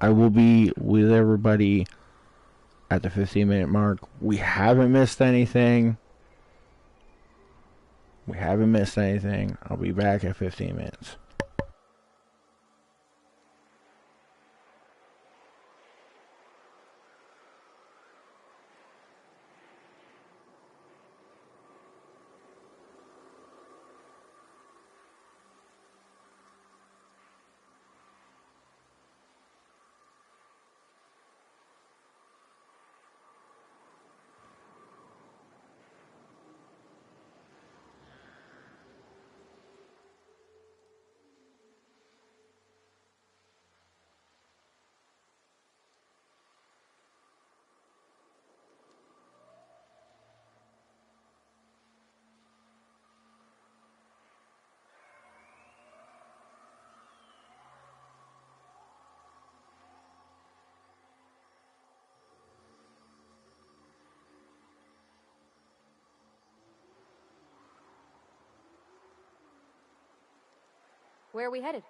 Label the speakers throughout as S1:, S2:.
S1: I will be with everybody at the 15-minute mark. We haven't missed anything. We haven't missed anything. I'll be back at 15 minutes.
S2: Where are we headed?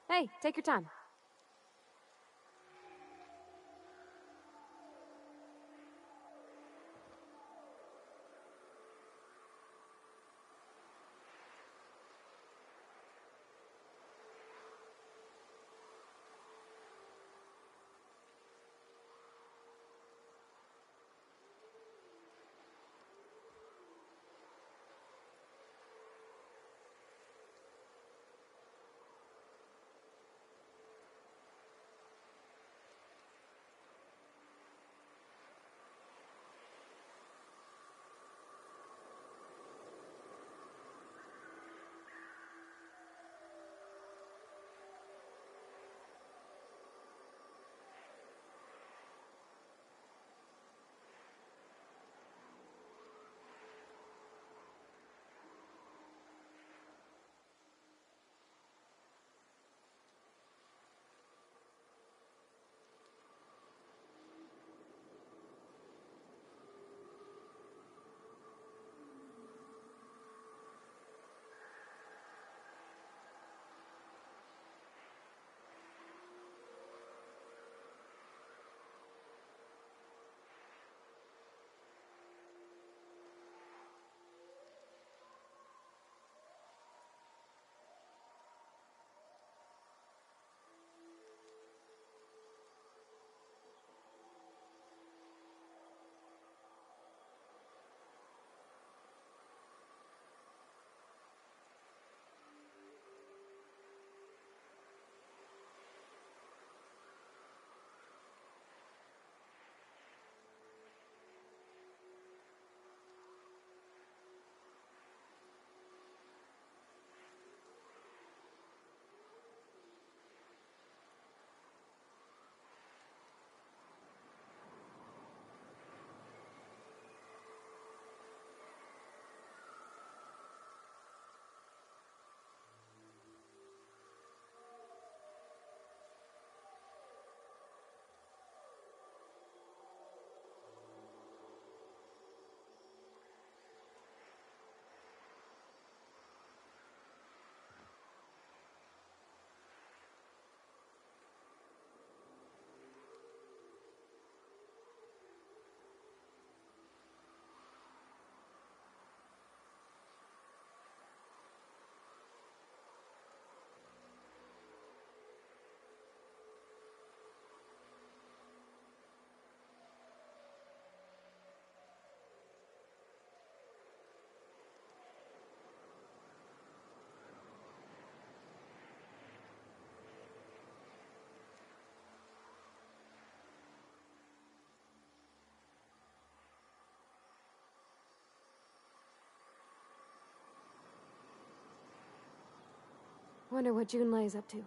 S2: Hey, take your time. Wonder what Junlei's up to.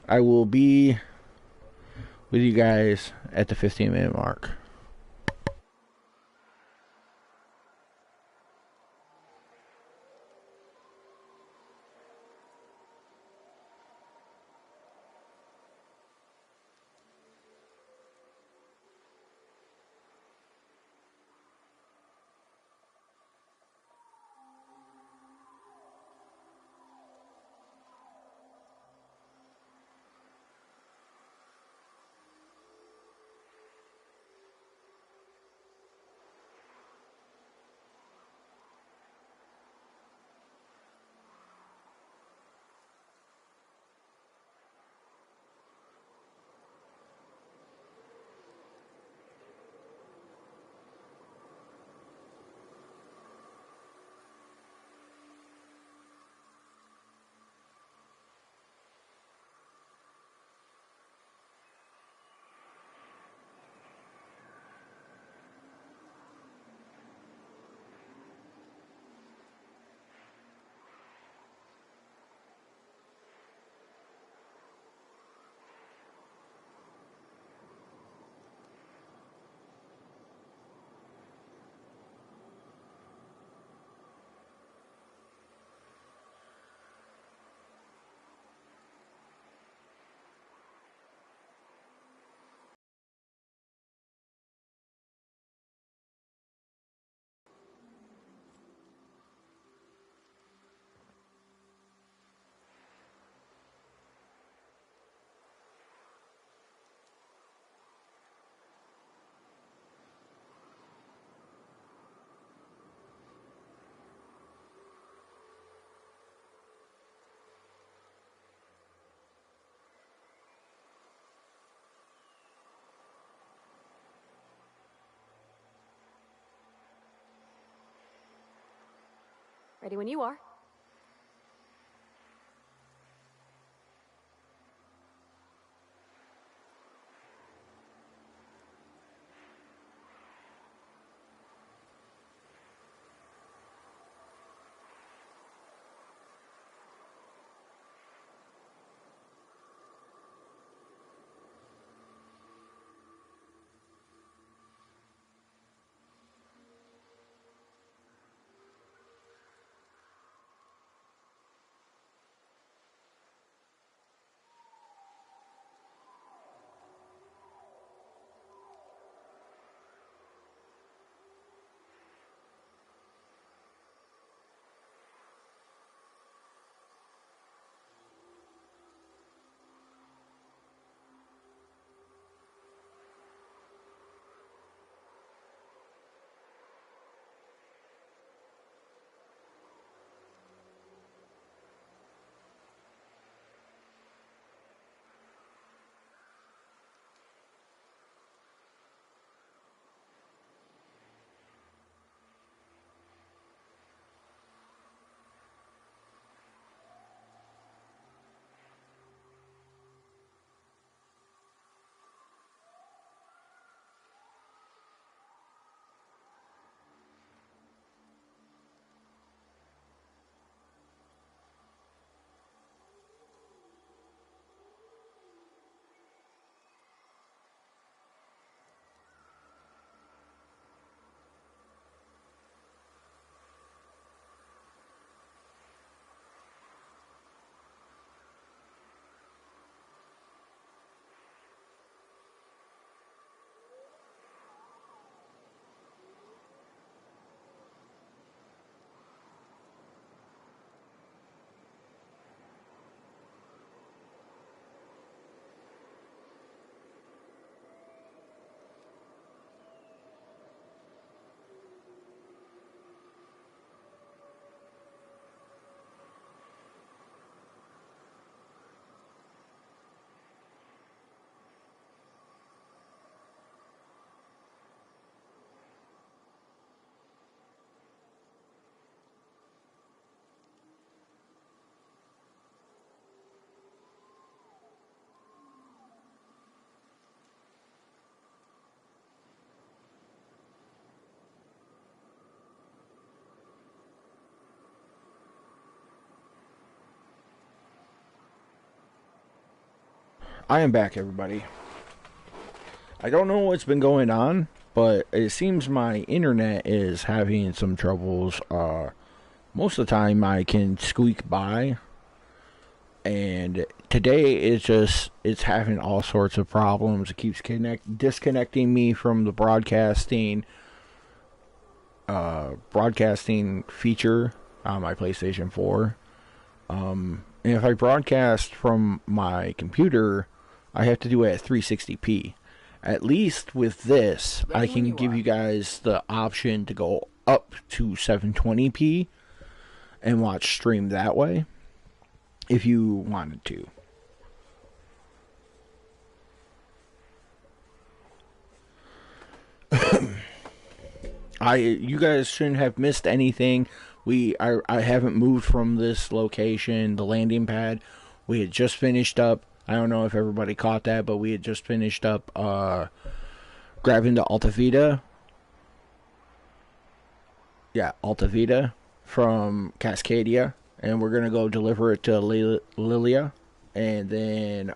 S1: I will be with you guys at the 15-minute mark.
S2: Ready when you are.
S1: I am back, everybody. I don't know what's been going on, but it seems my internet is having some troubles. Most of the time I can squeak by, and today it's having all sorts of problems. It keeps disconnecting me from the broadcasting feature on my PlayStation 4. And if I broadcast from my computer, I have to do it at 360p. At least with this, I can give you guys the option to go up to 720p and watch stream that way if you wanted to. You guys shouldn't have missed anything. I haven't moved from this location, the landing pad. We had just finished up. I don't know if everybody caught that, but we had just finished up grabbing the Alta Vita. Yeah, Alta Vita from Cascadia, and we're gonna go deliver it to Lilia, and then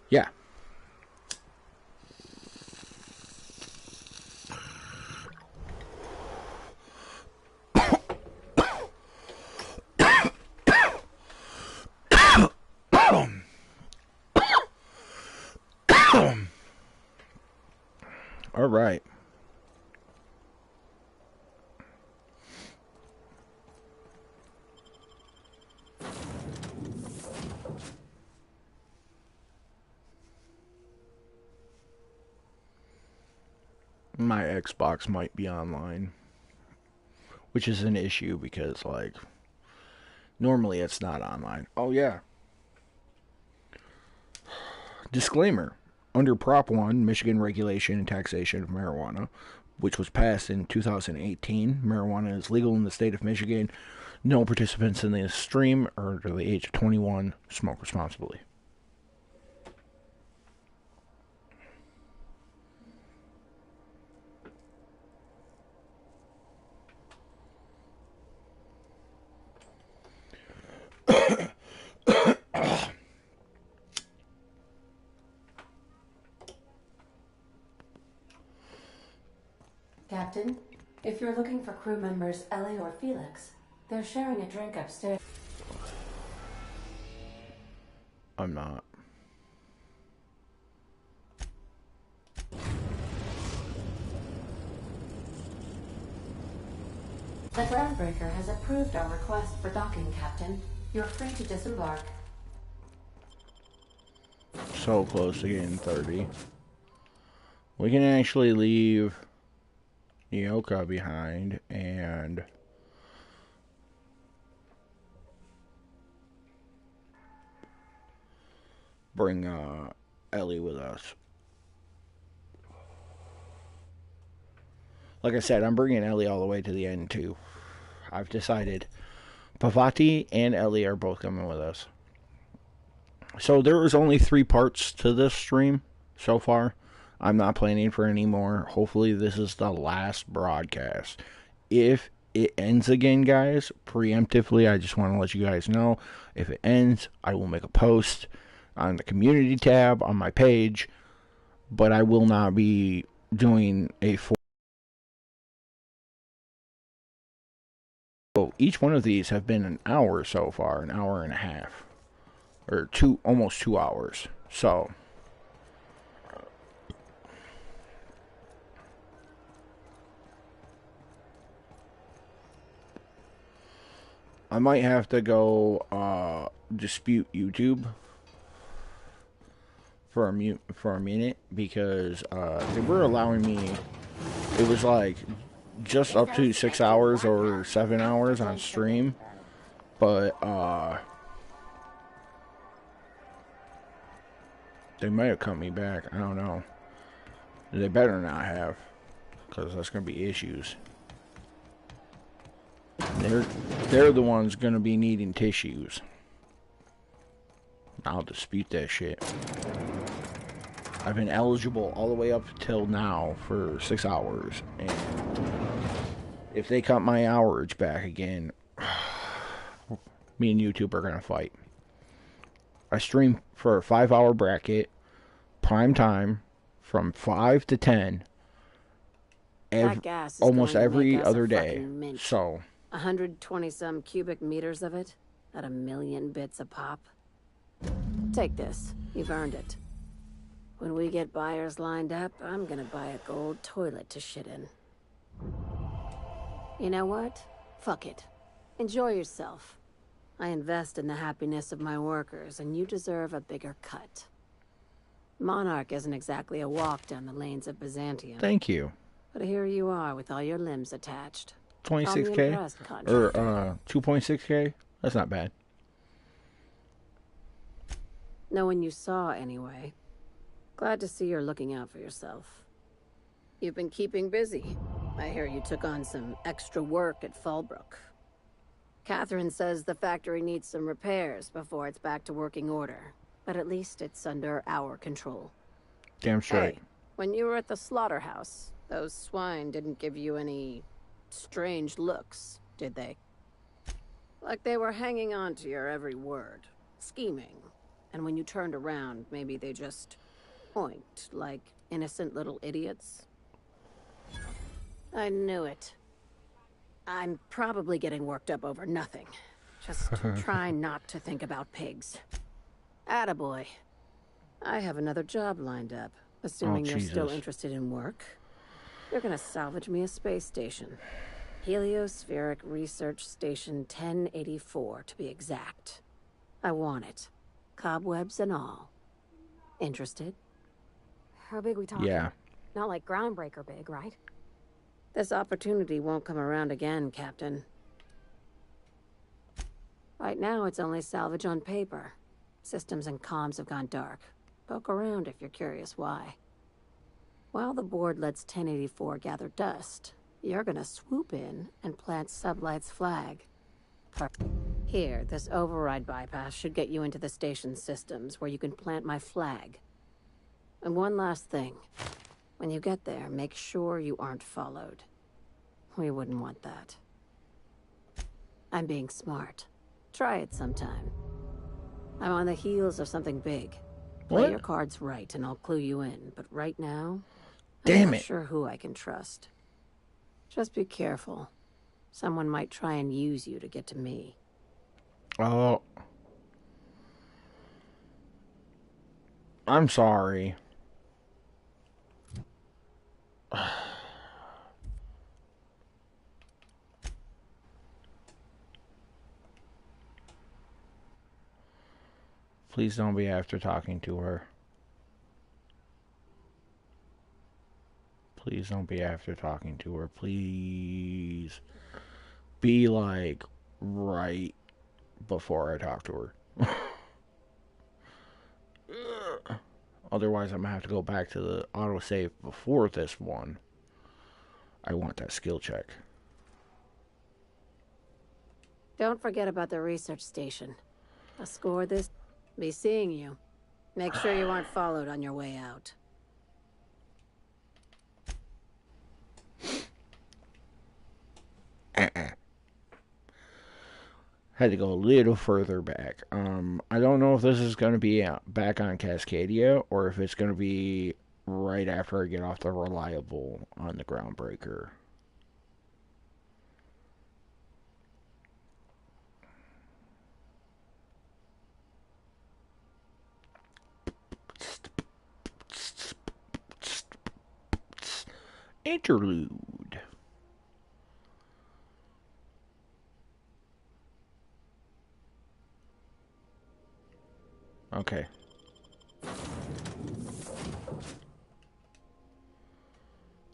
S1: yeah. All right. My Xbox might be online, which is an issue because, like, normally it's not online. Oh, yeah. Disclaimer. Under Prop 1, Michigan Regulation and Taxation of Marijuana, which was passed in 2018, marijuana is legal in the state of Michigan. No participants in this stream are under the age of 21. Smoke responsibly.
S3: Captain, if you're looking for crew members Ellie or Felix, they're sharing a drink upstairs.
S1: I'm not.
S3: The groundbreaker has approved our request for docking, Captain. You're free to disembark.
S1: So close to getting 30. We can actually leave Nyoka behind and bring Ellie with us. Like I said, I'm bringing Ellie all the way to the end too. I've decided Pavati and Ellie are both coming with us. So there is only 3 parts to this stream so far. I'm not planning for any more. Hopefully this is the last broadcast. If it ends again, guys, preemptively, I just want to let you guys know. If it ends, I will make a post on the community tab on my page. But I will not be doing a full... So each one of these have been an hour so far. An hour and a half. Or almost 2 hours. So... I might have to go dispute YouTube for a minute because they were allowing me. It was like just up to 6 hours or 7 hours on stream, but they might have cut me back. I don't know. They better not have, because that's gonna be issues. They're the ones gonna be needing tissues. I'll dispute that shit. I've been eligible all the way up till now for 6 hours, and if they cut my hourage back again, me and YouTube are gonna fight. I stream for a 5-hour bracket, prime time, from 5 to 10,
S2: That gas is
S1: almost
S2: going to make
S1: every
S2: us
S1: other
S2: a
S1: day.
S2: fucking mint.
S1: So,
S2: 120-some cubic meters of it, at 1,000,000 bits a pop. Take this. You've earned it. When we get buyers lined up, I'm gonna buy a gold toilet to shit in. You know what? Fuck it. Enjoy yourself. I invest in the happiness of my workers, and you deserve a bigger cut. Monarch isn't exactly a walk down the lanes of Byzantium.
S1: thank you.
S2: But here you are with all your limbs attached.
S1: 26K?
S2: Impressed,
S1: Or,
S2: contractor.
S1: 2.6K? That's not bad.
S2: No one you saw, anyway. Glad to see you're looking out for yourself. You've been keeping busy. I hear you took on some extra work at Fallbrook. Catherine says the factory needs some repairs before it's back to working order. But at least it's under our control.
S1: Damn straight.
S2: Hey, when you were at the slaughterhouse, those swine didn't give you any strange looks, did they? Like they were hanging on to your every word, scheming. And when you turned around, maybe they just point like innocent little idiots. I knew it. I'm probably getting worked up over nothing. Just try not to think about pigs. Attaboy. I have another job lined up, assuming you're still
S1: Jesus.
S2: interested in work. You're gonna salvage me a space station. Heliospheric Research Station 1084, to be exact. I want it. Cobwebs and all. Interested?
S4: How big we talking?
S1: Yeah.
S4: Not like groundbreaker big, right?
S2: This opportunity won't come around again, Captain. Right now, it's only salvage on paper. Systems and comms have gone dark. Poke around if you're curious why. While the board lets 1084 gather dust, you're gonna swoop in and plant Sublight's flag. Here, this override bypass should get you into the station's systems where you can plant my flag. And one last thing. When you get there, make sure you aren't followed. We wouldn't want that. I'm being smart. Try it sometime. I'm on the heels of something big. Play
S1: What?
S2: your cards right and I'll clue you in. But right now,
S1: Damn
S2: I'm not
S1: it.
S2: sure who I can trust. Just be careful. Someone might try and use you to get to me.
S1: Oh. I'm sorry. Please don't be after talking to her. Please don't be after talking to her. Please. Be like right before I talk to her. Otherwise, I'm going to have to go back to the autosave before this one. I want that skill check.
S2: Don't forget about the research station. I'll score this. Be seeing you. Make sure you aren't followed on your way out.
S1: Had to go a little further back. I don't know if this is going to be back on Cascadia or if it's going to be right after I get off the Reliable on the Groundbreaker. Interlude. Okay.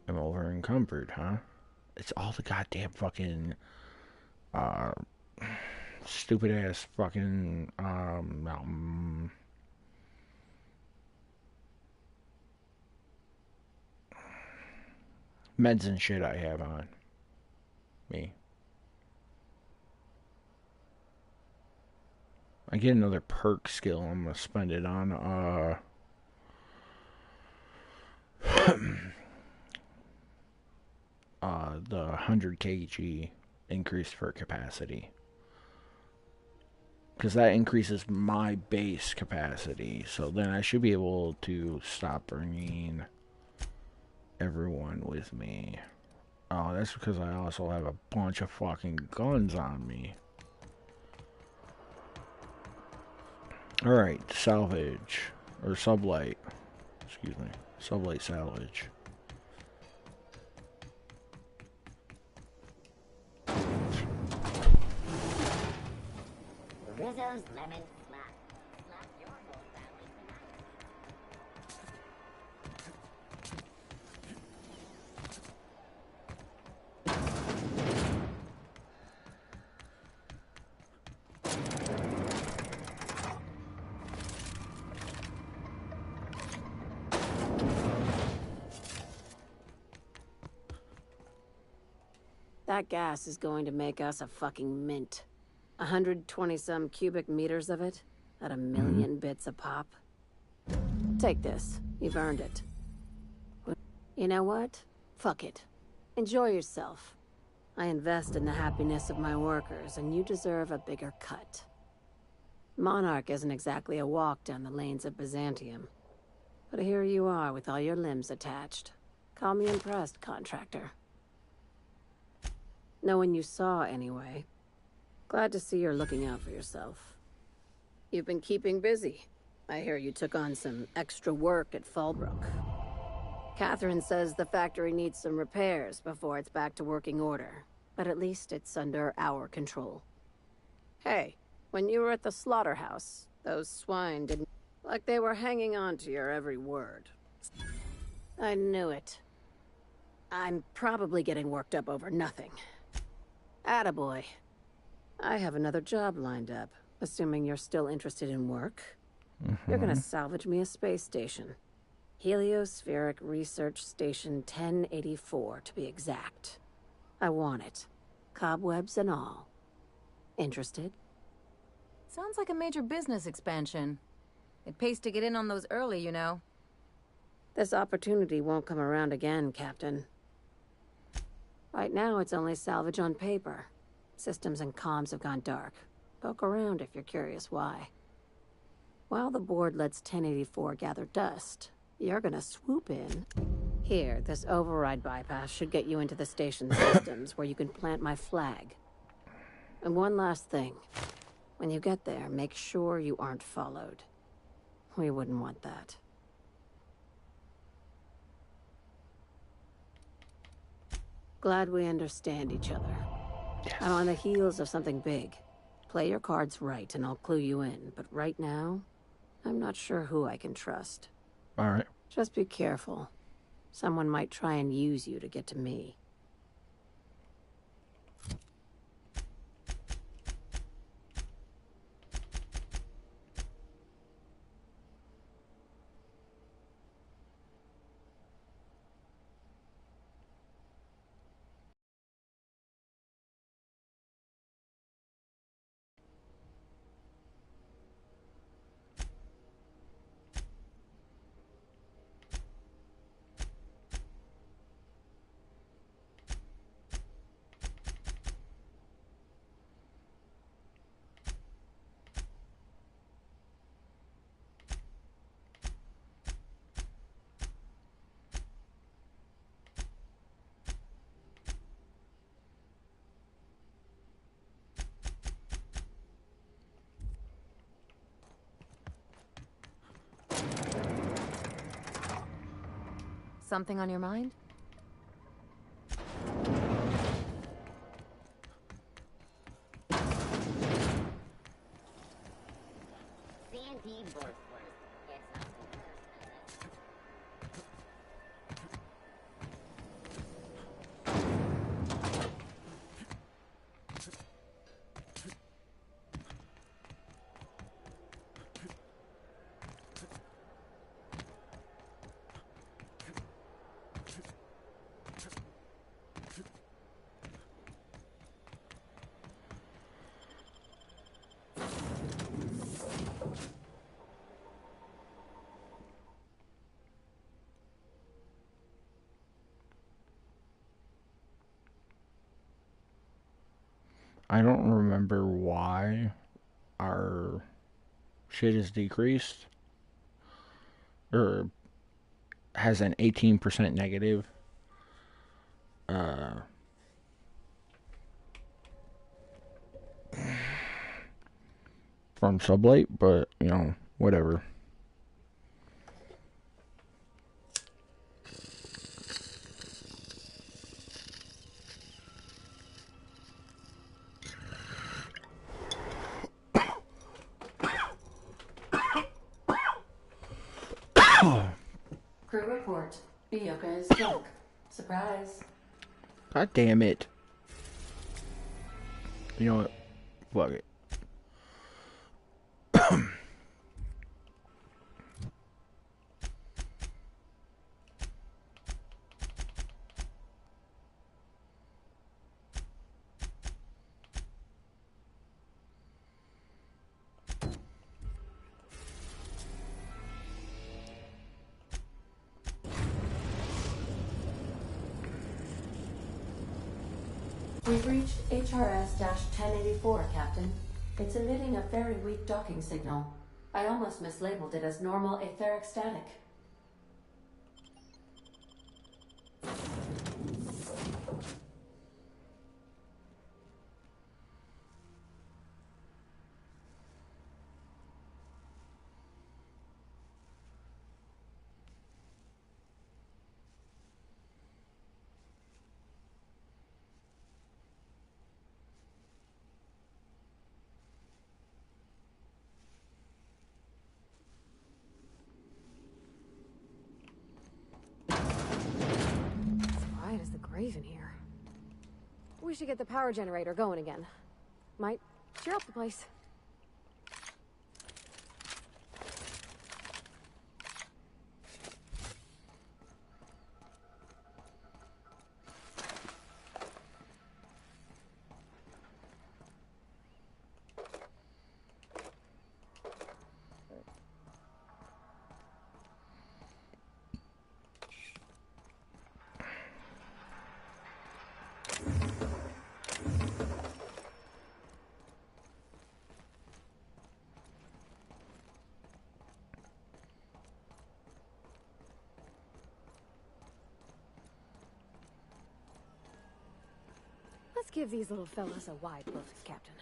S1: I'm over encumbered, huh? It's all the goddamn fucking stupid ass fucking meds and shit I have on me. I get another perk skill. I'm gonna spend it on the 100 kg increased for capacity. because that increases my base capacity. So then I should be able to stop bringing everyone with me. Oh, that's because I also have a bunch of fucking guns on me. Alright, salvage. Or sublight. Excuse me. Sublight salvage.
S5: Rizzo's lemon slap. Slap your whole family tonight.
S2: That gas is going to make us a fucking mint. 120-some cubic meters of it, at a million bits a pop. Take this. You've earned it. You know what? Fuck it. Enjoy yourself. I invest in the happiness of my workers, and you deserve a bigger cut. Monarch isn't exactly a walk down the lanes of Byzantium. But here you are with all your limbs attached. Call me impressed, contractor. No one you saw, anyway. Glad to see you're looking out for yourself. You've been keeping busy. I hear you took on some extra work at Fallbrook. Catherine says the factory needs some repairs before it's back to working order. But at least it's under our control. Hey, when you were at the slaughterhouse, those swine didn't... like they were hanging on to your every word. I knew it. I'm probably getting worked up over nothing. Attaboy. I have another job lined up, assuming you're still interested in work. You're gonna salvage me a space station. Heliospheric Research Station 1084, to be exact. I want it. Cobwebs and all. Interested?
S6: Sounds like a major business expansion. It pays to get in on those early, you know.
S2: This opportunity won't come around again, Captain. Right now, it's only salvage on paper. Systems and comms have gone dark. Poke around if you're curious why. While the board lets 1084 gather dust, you're gonna swoop in. Here, this override bypass should get you into the station systems where you can plant my flag. And one last thing. When you get there, make sure you aren't followed. We wouldn't want that. Glad we understand each other.
S1: Yes.
S2: I'm on the heels of something big. Play your cards right and I'll clue you in. But right now, I'm not sure who I can trust.
S1: Alright.
S2: Just be careful. Someone might try and use you to get to me.
S6: Something on your mind?
S5: Sandy Bursworth. It's not the worst, is it?
S1: I don't remember why our shit is decreased, or has an 18% negative. From Sublight, but you know, whatever.
S3: Crew report. Bioka is drunk. Surprise.
S1: God damn it. You know what? Fuck it.
S3: We've reached HRS-1084, Captain. It's emitting a very weak docking signal. I almost mislabeled it as normal etheric static.
S4: Quiet as the grave in here. We should get the power generator going again. Might cheer up the place. Let's give these little fellas a wide berth, Captain.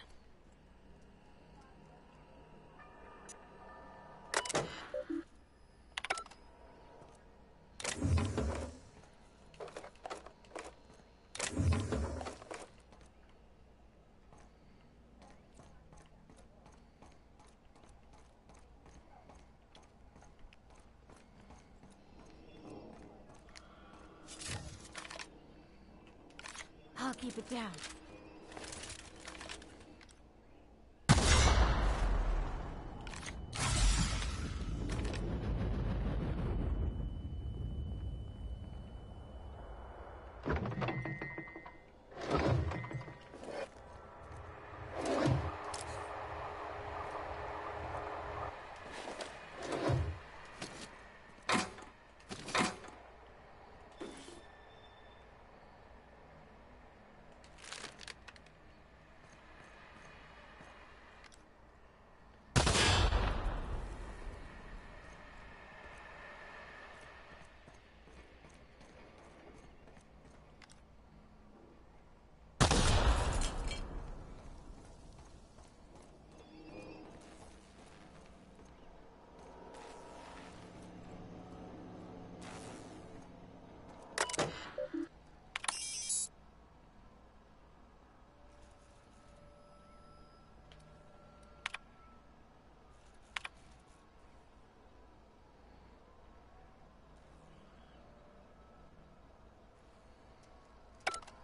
S4: I'll keep it down.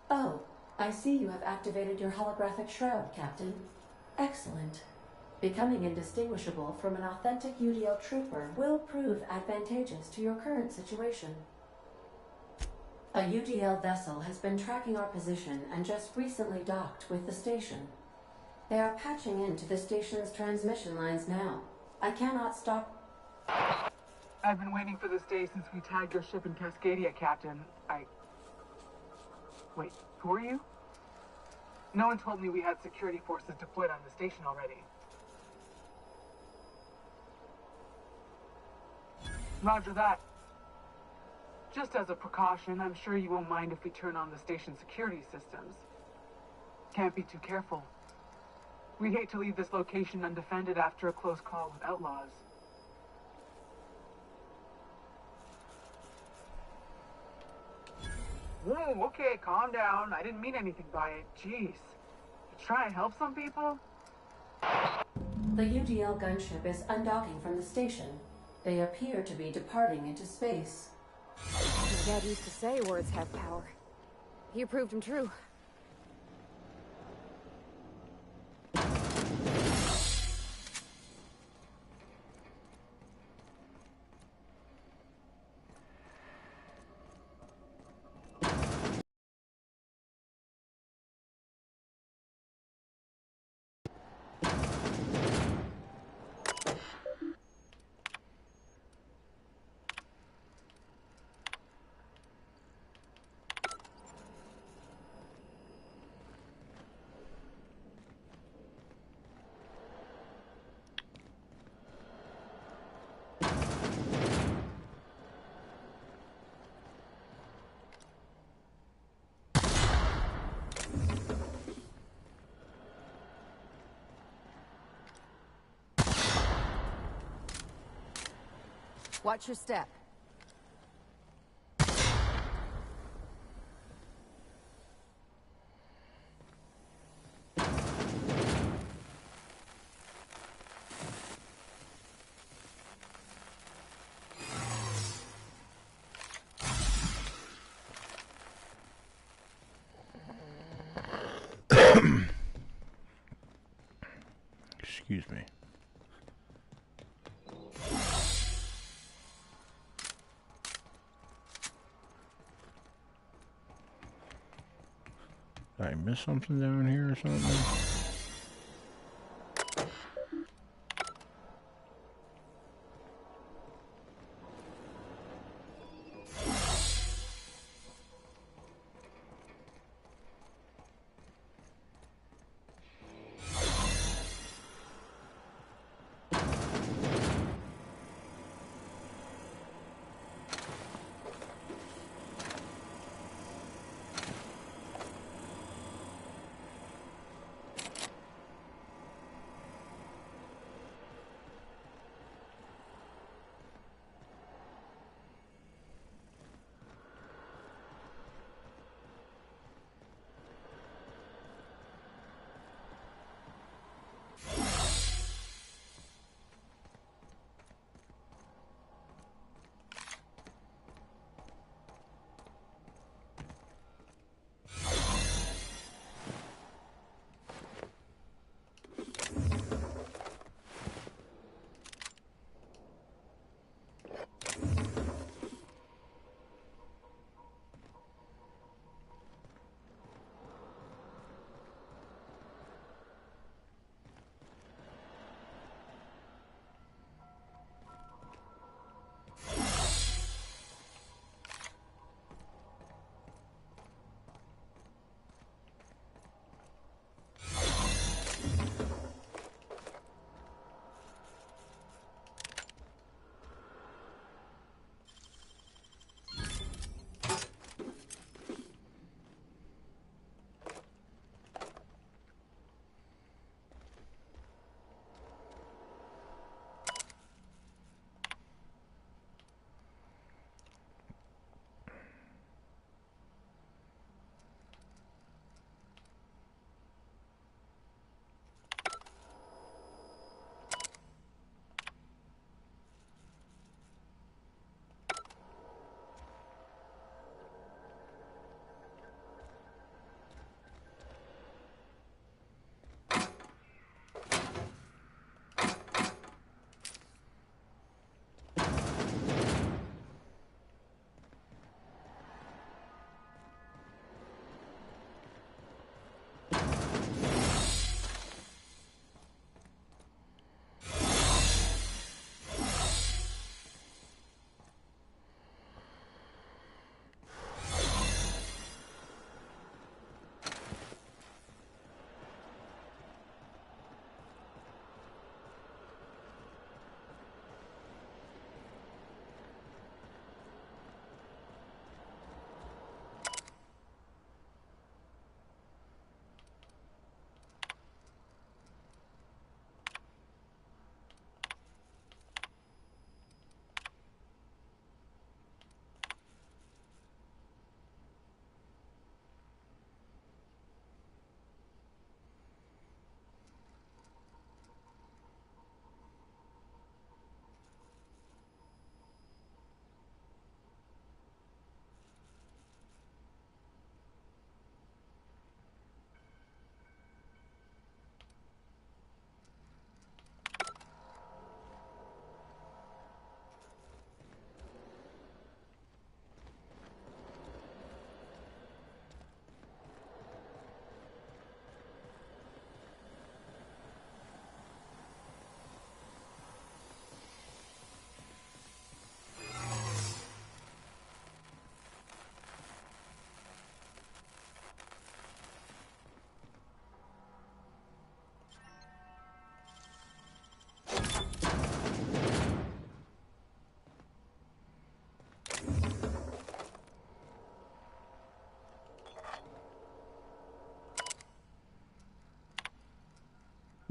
S3: Oh, I see you have activated your holographic shroud, Captain. Excellent. Becoming indistinguishable from an authentic UDL trooper will prove advantageous to your current situation. A UDL vessel has been tracking our position and just recently docked with the station. They are patching into the station's transmission lines now. I cannot stop...
S7: I've been waiting for this day since we tagged your ship in Cascadia, Captain. Wait, who are you? No one told me we had security forces deployed on the station already. Roger that. Just as a precaution, I'm sure you won't mind if we turn on the station's security systems. Can't be too careful. We'd hate to leave this location undefended after a close call with outlaws. Whoa, okay, calm down. I didn't mean anything by it. Jeez. To try and help some people?
S3: The UDL gunship is undocking from the station. They appear to be departing into space.
S4: My dad used to say words have power. He proved them true.
S6: Watch your step.
S1: Excuse me. Did I miss something down here or something?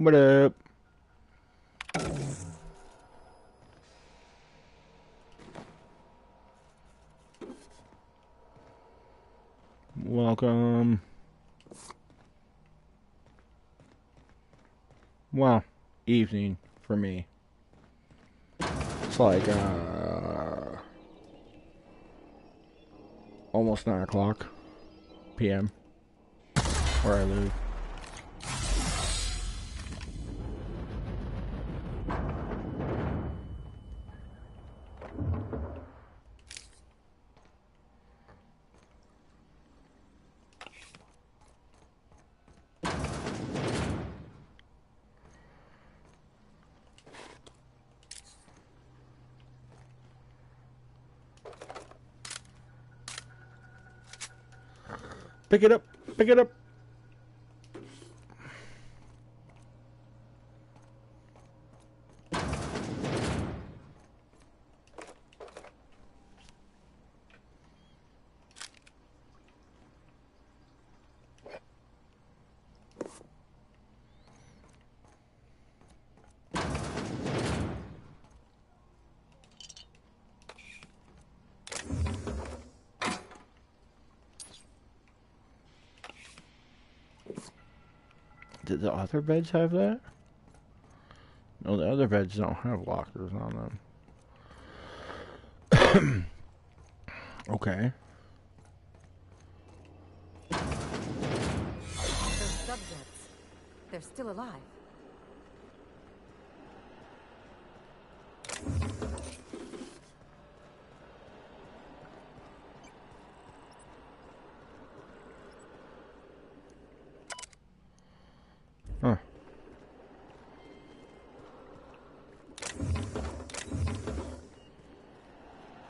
S1: What up? Welcome. Well, evening for me. It's like, almost 9 o'clock p.m. where I live. Pick it up. Pick it up. Did the other beds have that? No, the other beds don't have lockers on them. Okay.
S6: Those subjects, they're still alive.
S1: Huh.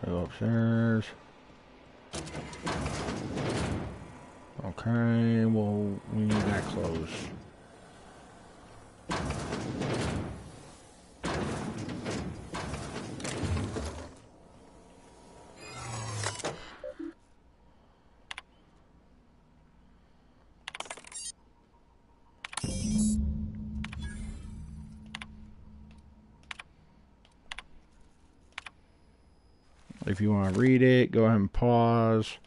S1: Go upstairs. Okay, well, we need that closed. If you want to read it, go ahead and pause.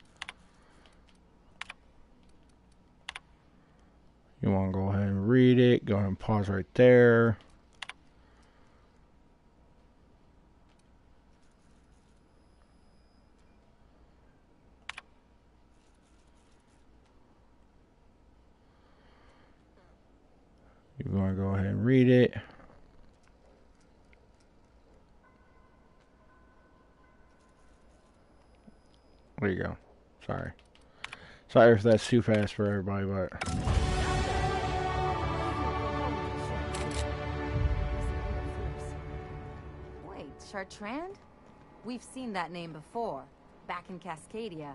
S1: You want to go ahead and read it, go ahead and pause right there. You want to go ahead and read it. There you go. Sorry. Sorry if that's too fast for everybody, but...
S6: Wait, Chartrand? We've seen that name before, back in Cascadia.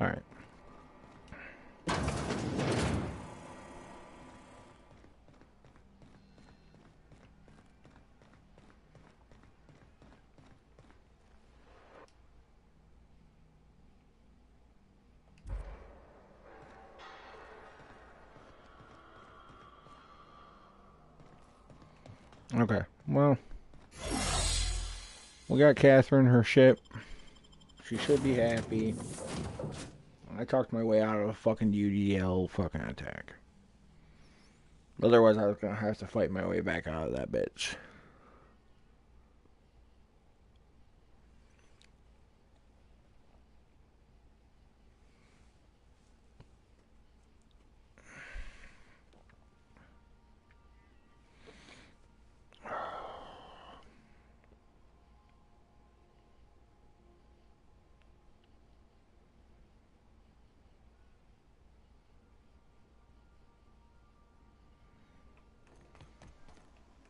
S1: All right. Okay, well, we got Catherine, her ship. She should be happy. I talked my way out of a fucking UDL fucking attack. Otherwise, I was gonna have to fight my way back out of that bitch.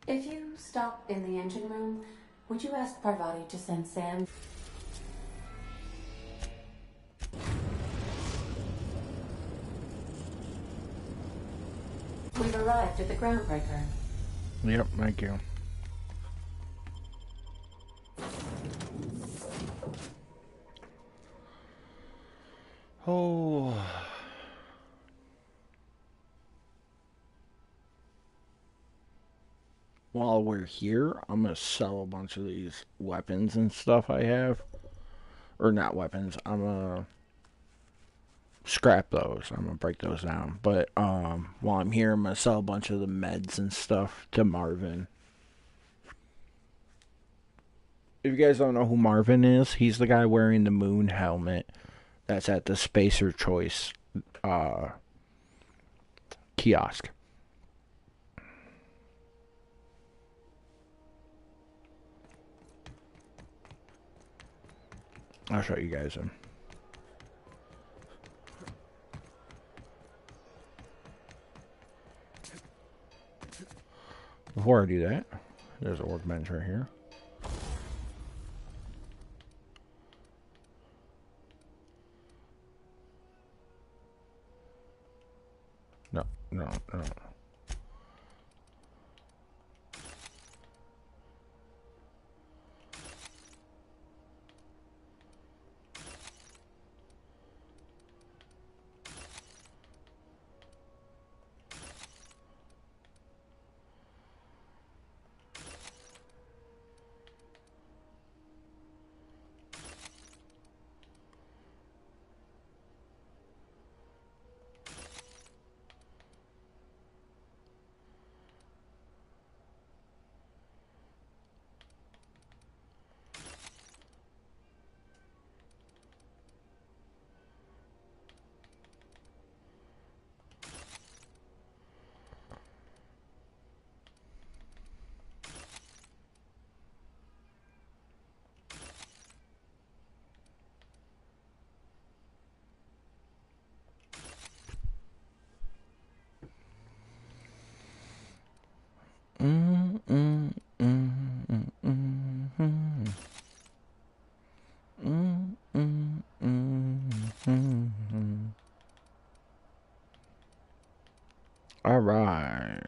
S3: If you stop in the engine room, would you ask Parvati to send Sam? We've arrived at the groundbreaker.
S1: Yep, thank you. Oh. While we're here, I'm gonna sell a bunch of these weapons and stuff I have. Or not weapons, I'm gonna scrap those. I'm gonna break those down. But while I'm here, I'm gonna sell a bunch of the meds and stuff to Marvin. If you guys don't know who Marvin is, he's the guy wearing the moon helmet that's at the Spacer Choice kiosk. I'll show you guys him. Before I do that, there's a workbench right here. No. All right.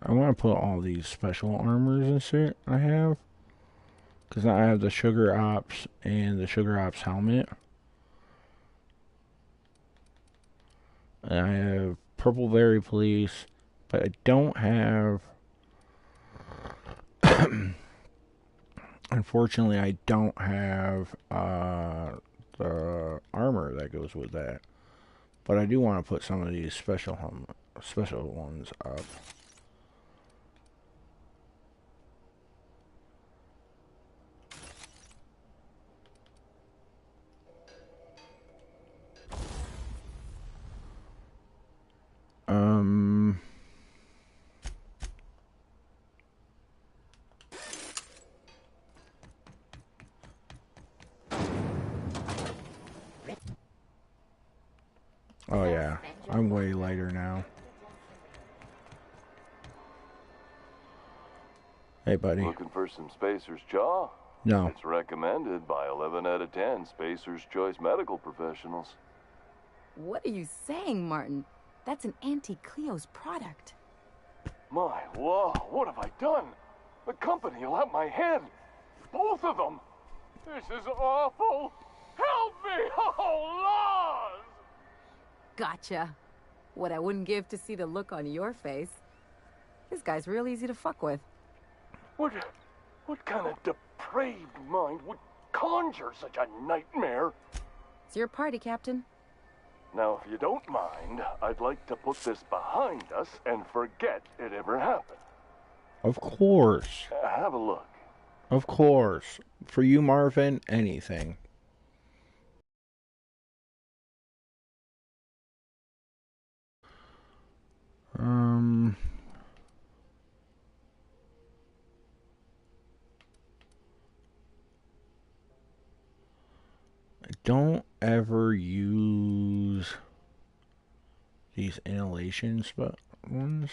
S1: I want to put all these special armors and shit I have. Because now I have the Sugar Ops and the Sugar Ops helmet. And I have Purple Berry Police. But I don't have... Unfortunately, I don't have the armor that goes with that. But I do want to put some of these special ones up. Oh yeah, I'm way lighter now. Hey, buddy.
S8: Looking for some Spacer's Jaw?
S1: No.
S8: It's recommended by 11 out of 10 Spacer's Choice medical professionals.
S6: What are you saying, Martin? That's an Auntie Cleo's product.
S8: My law, what have I done? The company will have my head. Both of them. This is awful. Help me! Oh, Laws!
S6: Gotcha. What I wouldn't give to see the look on your face. This guy's real easy to fuck with.
S8: What kind of depraved mind would conjure such a nightmare?
S6: It's your party, Captain.
S8: Now, if you don't mind, I'd like to put this behind us and forget it ever happened.
S1: Of course.
S8: Have a look.
S1: Of course. For you, Marvin, anything. Don't ever use these inhalation ones.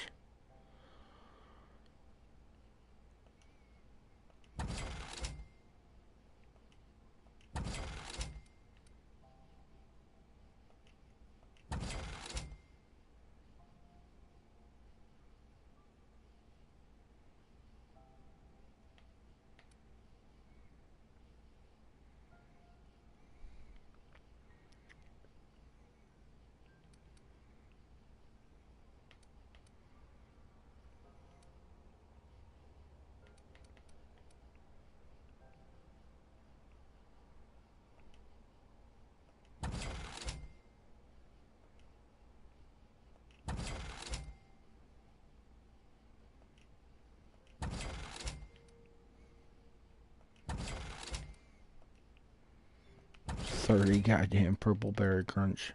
S1: $30 goddamn purple berry crunch.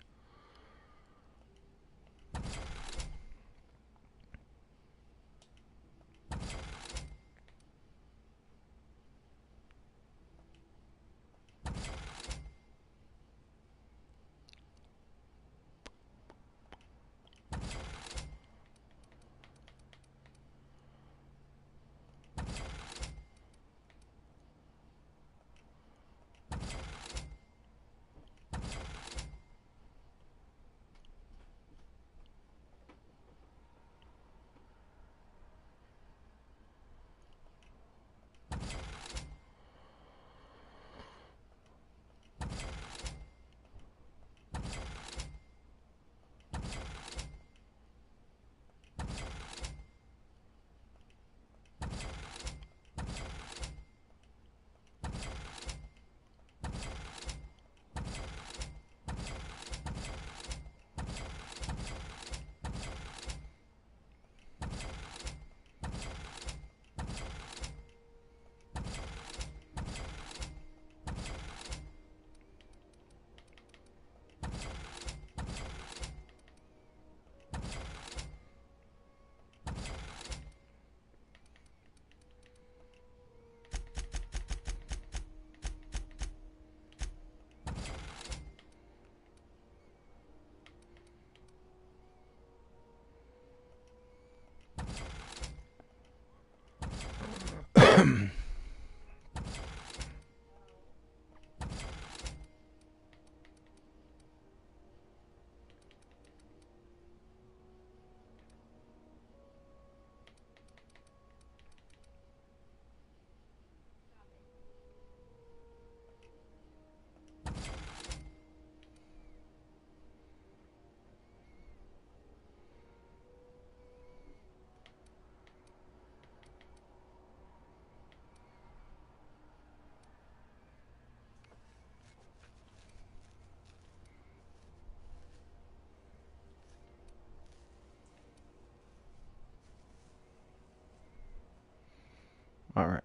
S1: All right.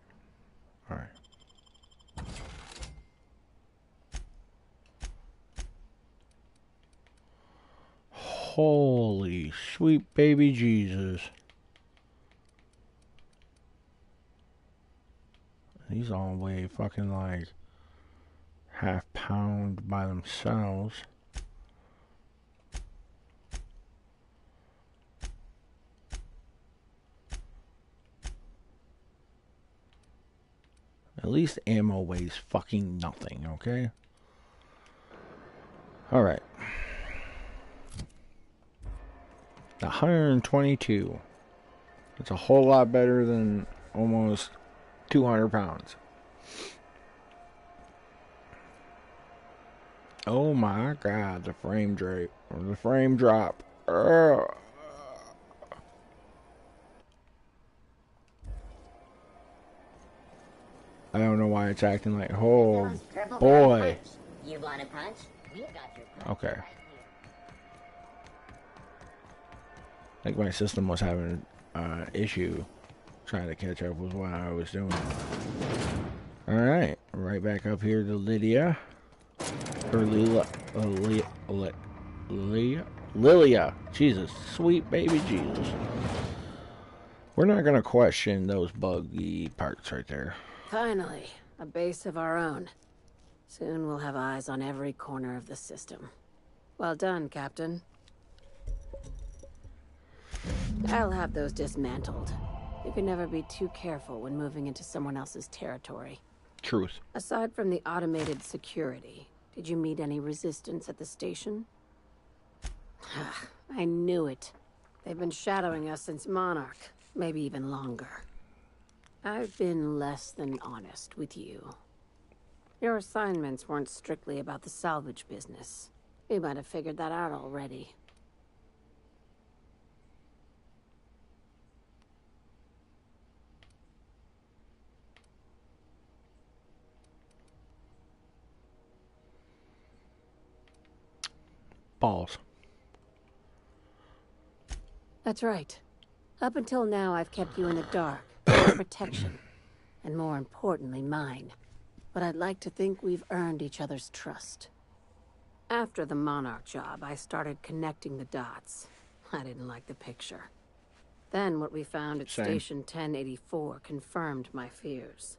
S1: All right. Holy sweet baby Jesus. These all weigh fucking like half pound by themselves. At least ammo weighs fucking nothing, okay? Alright. 122. It's a whole lot better than almost 200 pounds. Oh my god, the frame drop. The frame drop. Ugh. I don't know why it's acting like, oh boy.
S5: You want a punch? We've got your punch.
S1: Okay. I think my system was having an issue trying to catch up with what I was doing. Alright, right back up here to Lydia. Or Lilia. Jesus, sweet baby Jesus. We're not going to question those buggy parts right there.
S2: Finally, a base of our own. Soon we'll have eyes on every corner of the system. Well done, Captain. I'll have those dismantled. You can never be too careful when moving into someone else's territory.
S1: Truth.
S2: Aside from the automated security, did you meet any resistance at the station? I knew it. They've been shadowing us since Monarch, maybe even longer. I've been less than honest with you. Your assignments weren't strictly about the salvage business. You might have figured that out already.
S1: Balls.
S2: That's right. Up until now, I've kept you in the dark, for protection, and more importantly, mine. But I'd like to think we've earned each other's trust. After the Monarch job, I started connecting the dots. I didn't like the picture. Then what we found at Station 1084 confirmed my fears.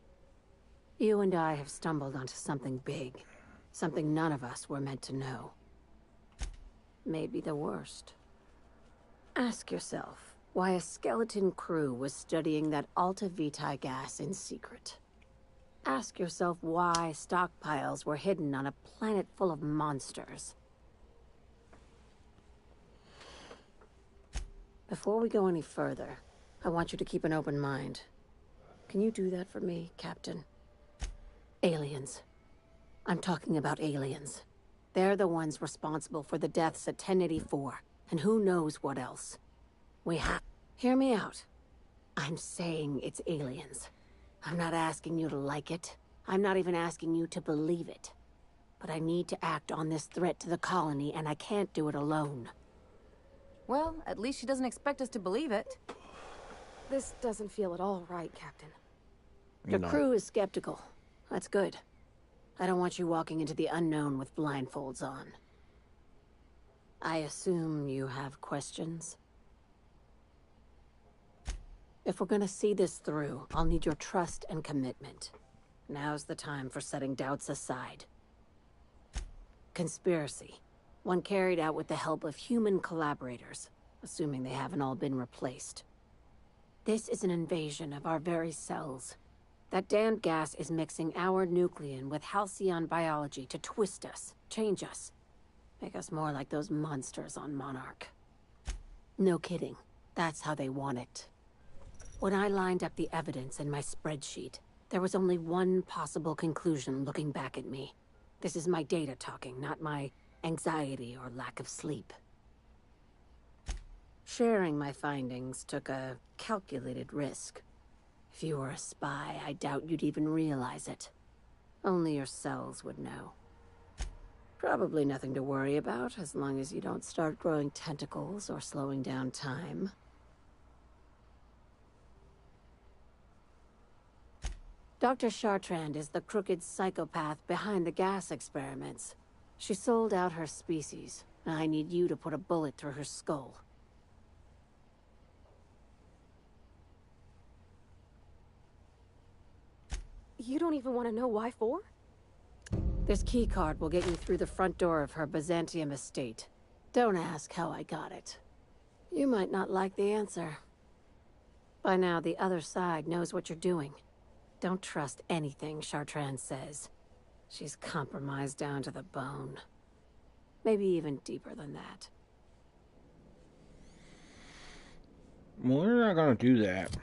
S2: You and I have stumbled onto something big, something none of us were meant to know. Maybe the worst. Ask yourself why a skeleton crew was studying that Alta Vitae gas in secret. Ask yourself why stockpiles were hidden on a planet full of monsters. Before we go any further, I want you to keep an open mind. Can you do that for me, Captain? Aliens. I'm talking about aliens. They're the ones responsible for the deaths at 1084, and who knows what else. We have... Hear me out. I'm saying it's aliens. I'm not asking you to like it. I'm not even asking you to believe it. But I need to act on this threat to the colony, and I can't do it alone.
S6: Well, at least she doesn't expect us to believe it.
S4: This doesn't feel at all right, Captain.
S2: Your crew is skeptical. That's good. I don't want you walking into the unknown with blindfolds on. I assume you have questions? If we're gonna see this through, I'll need your trust and commitment. Now's the time for setting doubts aside. Conspiracy. One carried out with the help of human collaborators, assuming they haven't all been replaced. This is an invasion of our very cells. That damned gas is mixing our nucleon with halcyon biology to twist us, change us, make us more like those monsters on Monarch. No kidding. That's how they want it. When I lined up the evidence in my spreadsheet, there was only one possible conclusion looking back at me. This is my data talking, not my anxiety or lack of sleep. Sharing my findings took a calculated risk. If you were a spy, I doubt you'd even realize it. Only your cells would know. Probably nothing to worry about, as long as you don't start growing tentacles or slowing down time. Dr. Chartrand is the crooked psychopath behind the gas experiments. She sold out her species. I need you to put a bullet through her skull.
S4: You don't even want to know why for?
S2: This keycard will get you through the front door of her Byzantium estate. Don't ask how I got it. You might not like the answer. By now, the other side knows what you're doing. Don't trust anything Chartrand says. She's compromised down to the bone. Maybe even deeper than that.
S1: Well, we're not gonna do that.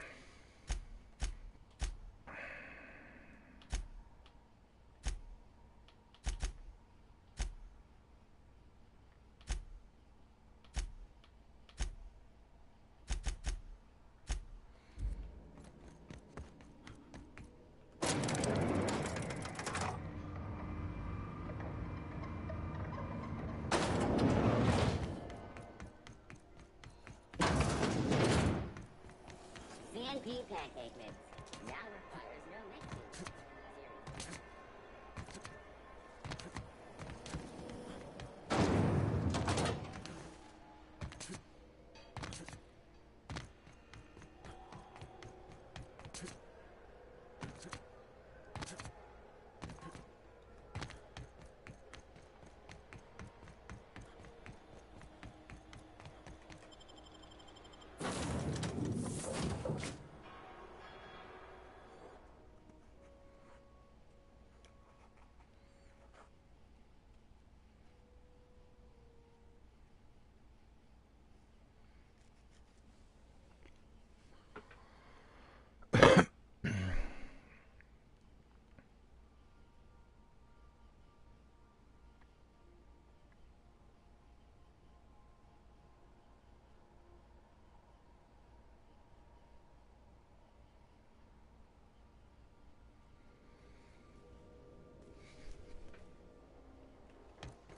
S5: CNP pancake mix. Now requires no mixing.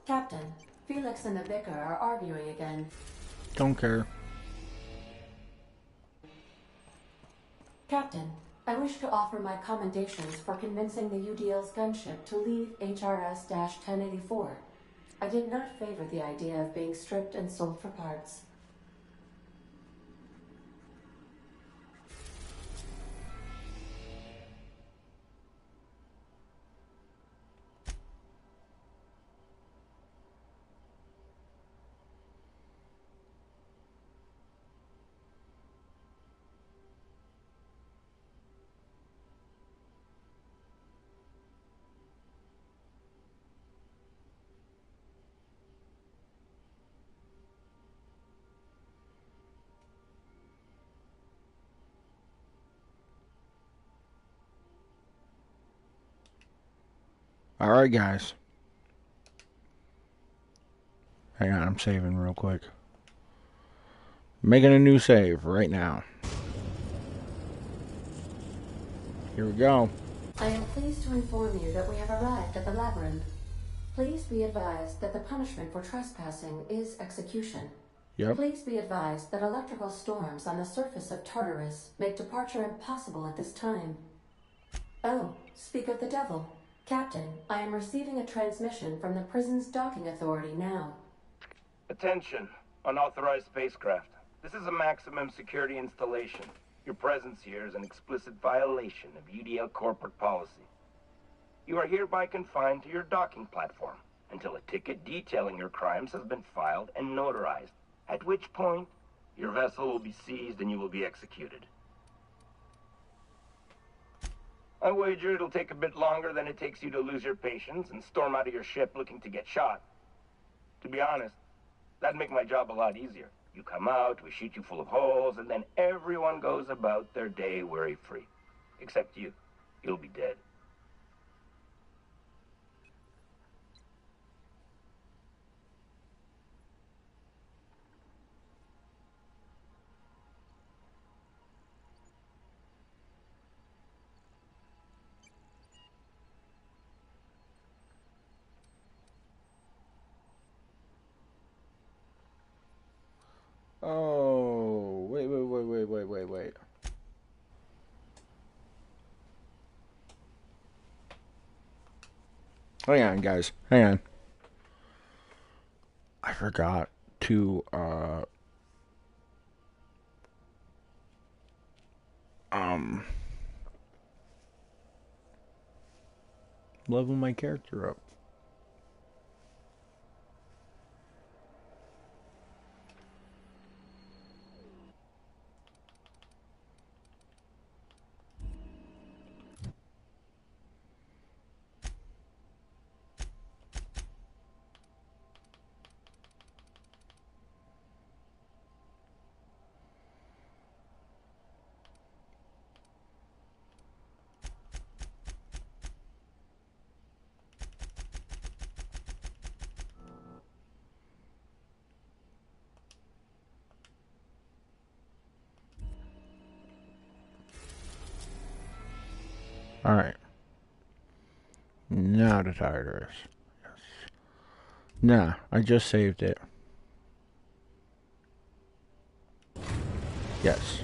S3: Captain, Felix and the Vicar are arguing again.
S1: Don't care.
S3: Captain, I wish to offer my commendations for convincing the UDL's gunship to leave HRS-1084. I did not favor the idea of being stripped and sold for parts.
S1: Alright, guys. Hang on, I'm saving real quick. Making a new save right now. Here we go.
S3: I am pleased to inform you that we have arrived at the labyrinth. Please be advised that the punishment for trespassing is execution.
S1: Yep.
S3: Please be advised that electrical storms on the surface of Tartarus make departure impossible at this time. Oh, speak of the devil. Captain, I am receiving a transmission from the prison's docking authority now.
S9: Attention, unauthorized spacecraft. This is a maximum security installation. Your presence here is an explicit violation of UDL corporate policy. You are hereby confined to your docking platform until a ticket detailing your crimes has been filed and notarized, at which point your vessel will be seized and you will be executed. I wager it'll take a bit longer than it takes you to lose your patience and storm out of your ship looking to get shot. To be honest, that'd make my job a lot easier. You come out, we shoot you full of holes, and then everyone goes about their day worry-free. Except you. You'll be dead.
S1: Oh, wait. Hang on, guys. Hang on. I forgot to, level my character up. Alright. Now the tire is. Yes. Nah, I just saved it. Yes.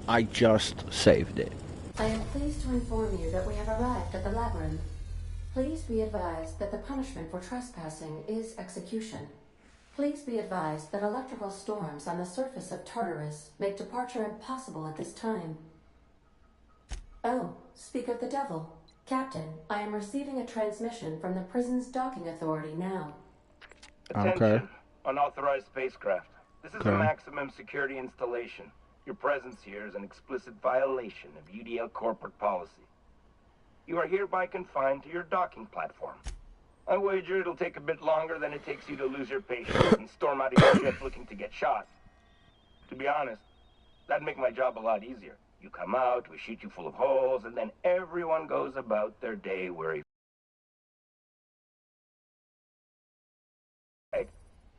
S1: I just saved it.
S3: I am pleased to inform you that we have arrived at the labyrinth. Please be advised that the punishment for trespassing is execution. Please be advised that electrical storms on the surface of Tartarus make departure impossible at this time. Oh, speak of the devil. Captain, I am receiving a transmission from the prison's docking authority now.
S9: Attention,
S1: Okay.
S9: unauthorized spacecraft. This is
S1: Okay.
S9: a maximum security installation. Your presence here is an explicit violation of UDL corporate policy. You are hereby confined to your docking platform. I wager it'll take a bit longer than it takes you to lose your patience and storm out of your ship looking to get shot. To be honest, that'd make my job a lot easier. You come out, we shoot you full of holes, and then everyone goes about their day worry.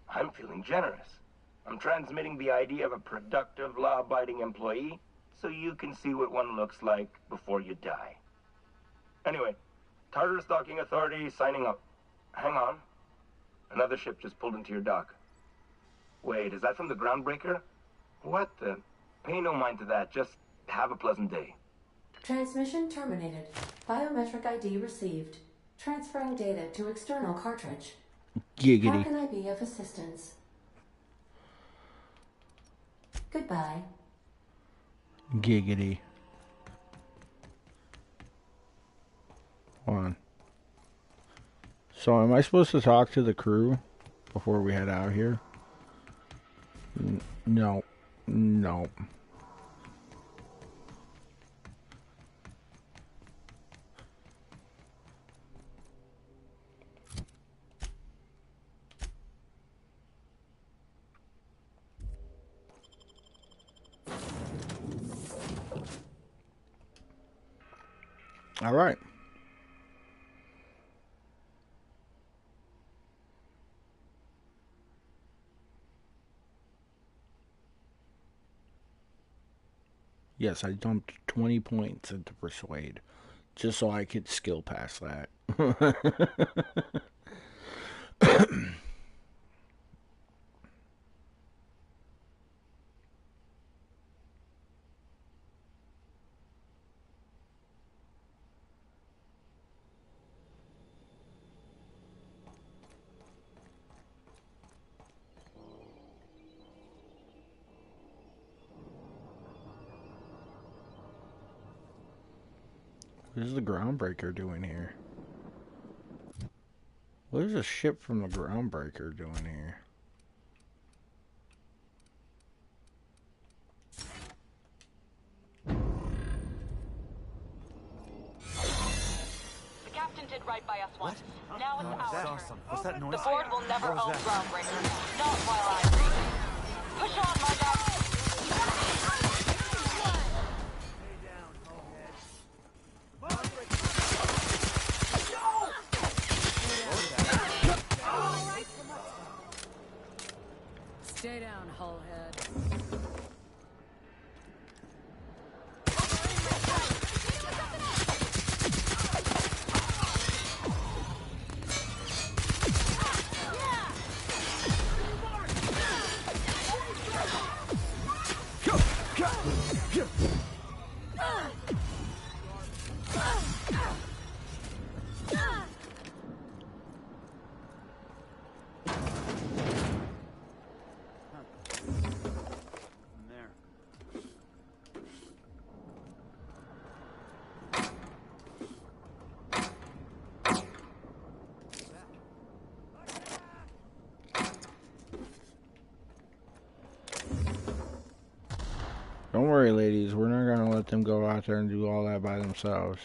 S9: I'm feeling generous. I'm transmitting the idea of a productive, law-abiding employee so you can see what one looks like before you die. Anyway, Tartarus Docking Authority signing up. Hang on. Another ship just pulled into your dock. Wait, is that from the Groundbreaker? What the? Pay no mind to that. Just have a pleasant day.
S3: Transmission terminated. Biometric ID received. Transferring data to external cartridge. How
S1: Giggity.
S3: can I be of assistance? Goodbye.
S1: Giggity. Hold on. So am I supposed to talk to the crew before we head out here? No. No. All right. Yes, I dumped 20 points into Persuade just so I could skill pass that. What is the Groundbreaker doing here? What is a ship from the Groundbreaker doing here?
S10: The captain did right by us once. Now it's our turn.
S11: Awesome. What's that noise?
S10: The board will never
S11: What was
S10: own
S11: that?
S10: Groundbreaker. Not while I breathe. Push on, Marduk!
S6: Stay down, hullhead.
S1: Don't worry, ladies. We're not going to let them go out there and do all that by themselves.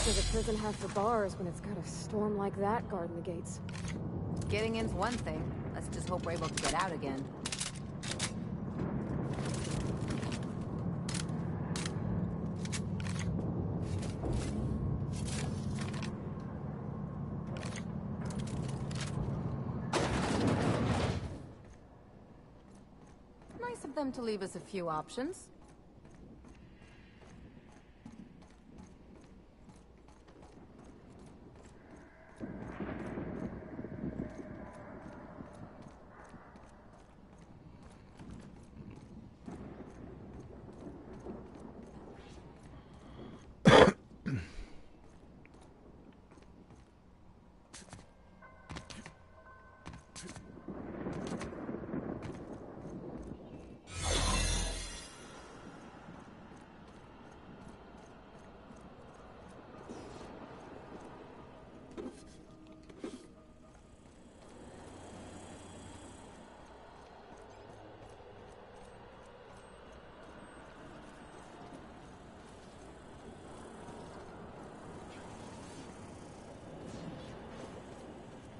S4: does a prison have for bars when it's got a storm like that guarding the gates?
S6: Getting in's one thing. Let's just hope we're able to get out again. Nice of them to leave us a few options.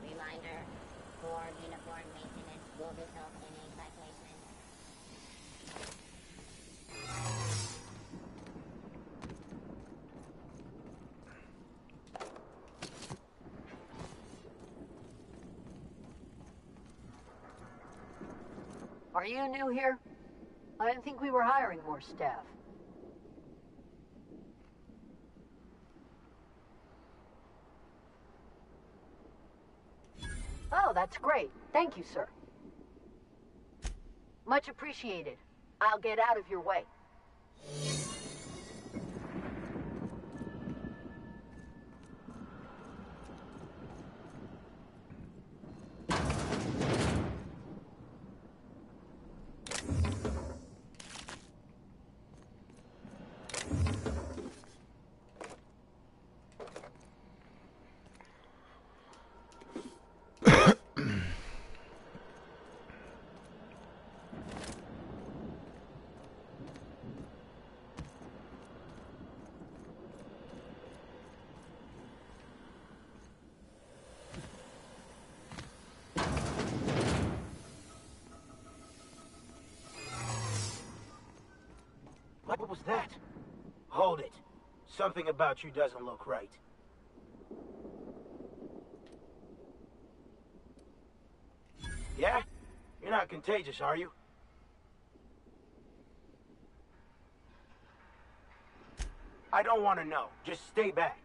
S5: Reminder, for uniform maintenance will result in a citation.
S11: Are you new here? I didn't think we were hiring more staff. Oh, that's great. Thank you, sir. Much appreciated. I'll get out of your way.
S12: What was that? Hold it. Something about you doesn't look right. Yeah? You're not contagious, are you? I don't want to know. Just stay back.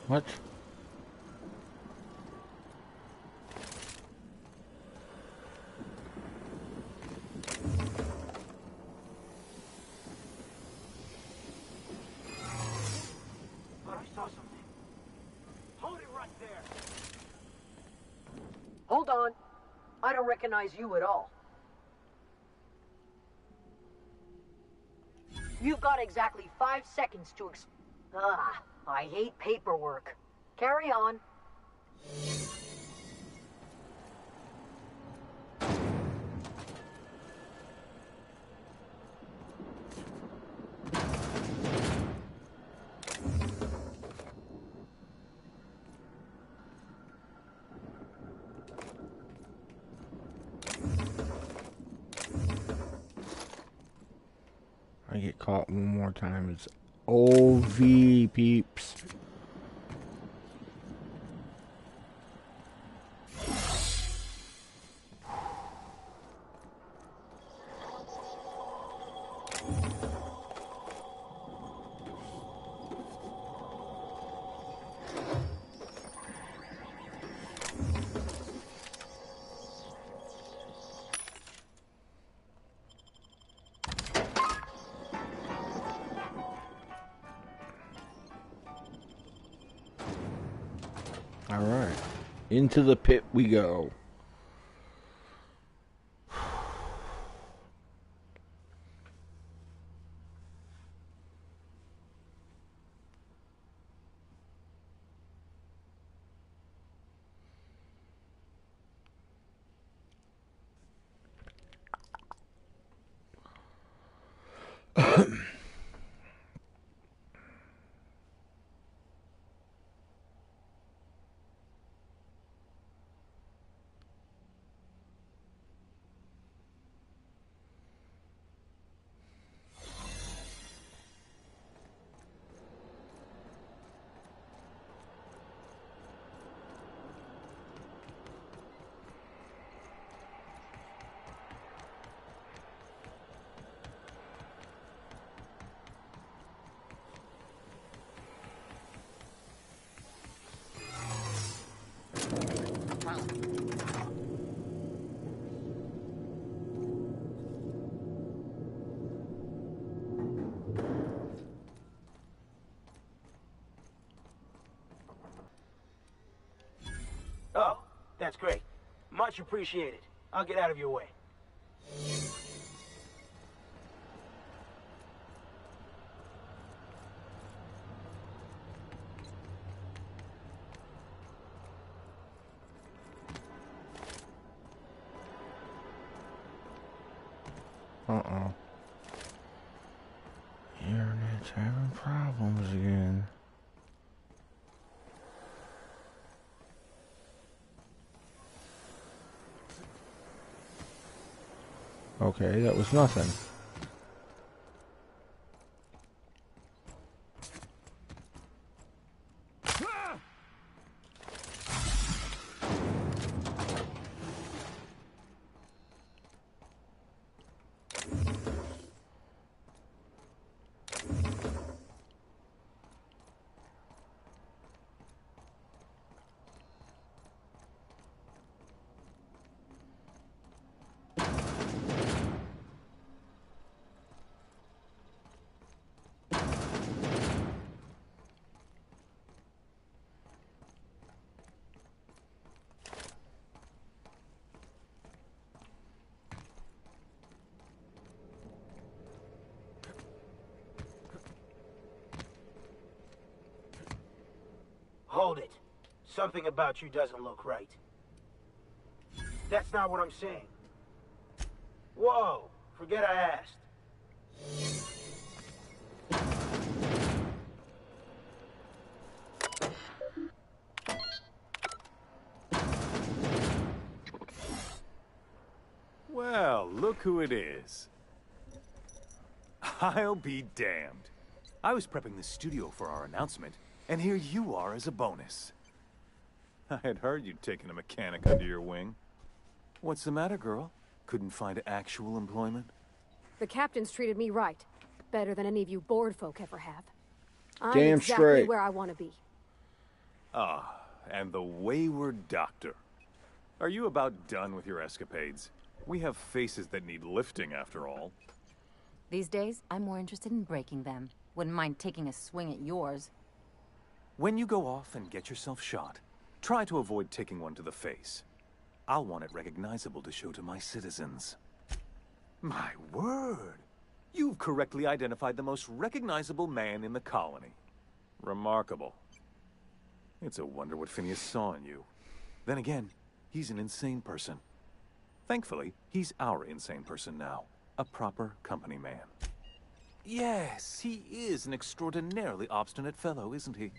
S1: What?
S12: I saw something. Hold it right there.
S11: Hold on. I don't recognize you at all. You've got exactly 5 seconds to I hate paperwork. Carry on.
S1: I get caught one more time. It's OV peeps. Alright. Into the pit we go.
S12: That's great. Much appreciated. I'll get out of your way.
S1: Uh-oh. Internet's having problems again. Okay, that was nothing.
S12: Hold it. Something about you doesn't look right. That's not what I'm saying. Whoa! Forget I asked.
S13: Well, look who it is. I'll be damned. I was prepping the studio for our announcement, and here you are as a bonus. I had heard you'd taken a mechanic under your wing. What's the matter, girl? Couldn't find actual employment?
S4: The captain's treated me right. Better than any of you bored folk ever have. I'm
S1: Damn
S4: exactly
S1: straight.
S4: where I want to be.
S13: Ah, and the wayward doctor. Are you about done with your escapades? We have faces that need lifting, after all.
S6: These days, I'm more interested in breaking them. Wouldn't mind taking a swing at yours.
S13: When you go off and get yourself shot, try to avoid taking one to the face. I'll want it recognizable to show to my citizens. My word! You've correctly identified the most recognizable man in the colony. Remarkable. It's a wonder what Phineas saw in you. Then again, he's an insane person. Thankfully, he's our insane person now. A proper company man. Yes, he is an extraordinarily obstinate fellow, isn't he?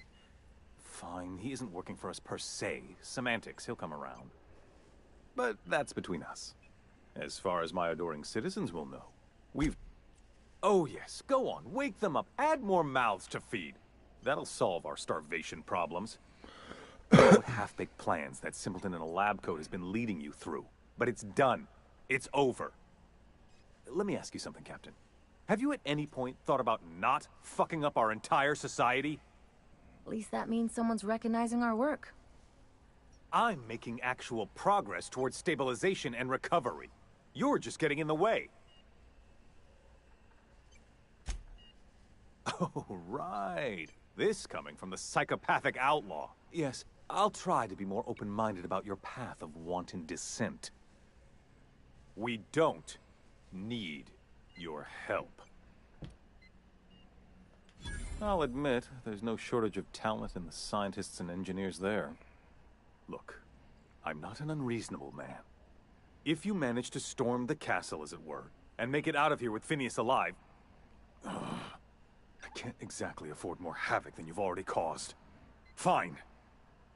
S13: Fine, he isn't working for us per se. Semantics, he'll come around. But that's between us. As far as my adoring citizens will know, we've... Oh yes, go on, wake them up, add more mouths to feed. That'll solve our starvation problems. What half-baked plans that simpleton in a lab coat has been leading you through. But it's done. It's over. Let me ask you something, Captain. Have you at any point thought about not fucking up our entire society?
S6: At least that means someone's recognizing our work.
S13: I'm making actual progress towards stabilization and recovery. You're just getting in the way. Oh, right. This coming from the psychopathic outlaw. Yes, I'll try to be more open-minded about your path of wanton descent. We don't need your help. I'll admit, there's no shortage of talent in the scientists and engineers there. Look, I'm not an unreasonable man. If you manage to storm the castle, as it were, and make it out of here with Phineas alive, I can't exactly afford more havoc than you've already caused. Fine.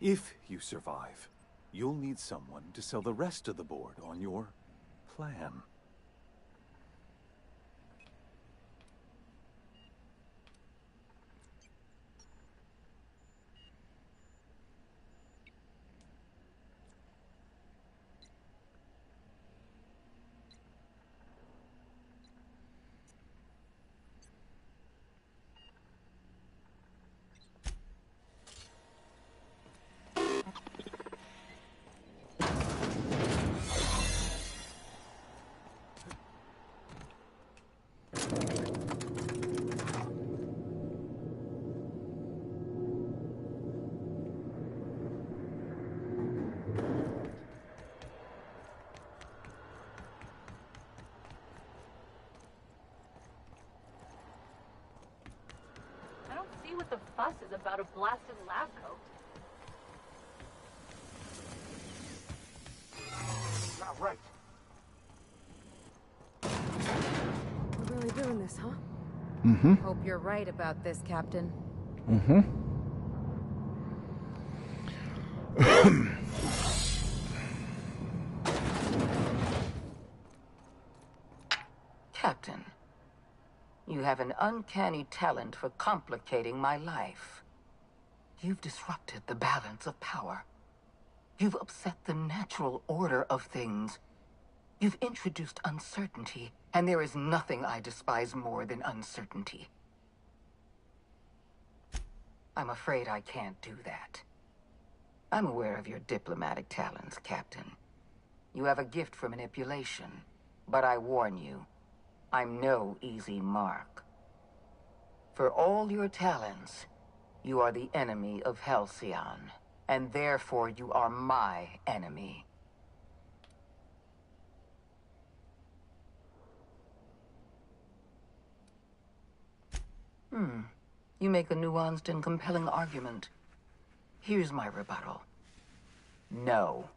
S13: If you survive, you'll need someone to sell the rest of the board on your plan.
S10: what the fuss is about a blasted lab coat.
S12: Not right.
S4: We're really doing this, huh?
S1: Mm-hmm.
S6: Hope you're right about this, Captain.
S1: Mm-hmm.
S14: Captain, you have an uncanny talent for complicating my life. You've disrupted the balance of power. You've upset the natural order of things. You've introduced uncertainty, and there is nothing I despise more than uncertainty. I'm afraid I can't do that. I'm aware of your diplomatic talents, Captain. You have a gift for manipulation, but I warn you, I'm no easy mark. For all your talents, you are the enemy of Halcyon, and therefore you are my enemy. You make a nuanced and compelling argument. Here's my rebuttal. No.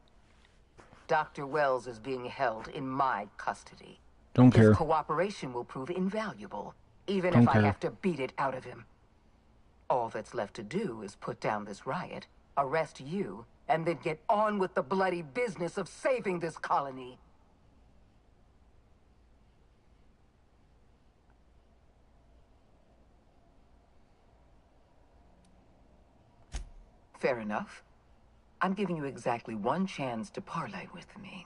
S14: Dr. Wells is being held in my custody.
S1: Don't care.
S14: His cooperation will prove invaluable, even
S1: Don't
S14: if
S1: care.
S14: I have to beat it out of him. All that's left to do is put down this riot, arrest you, and then get on with the bloody business of saving this colony. Fair enough. I'm giving you exactly one chance to parlay with me.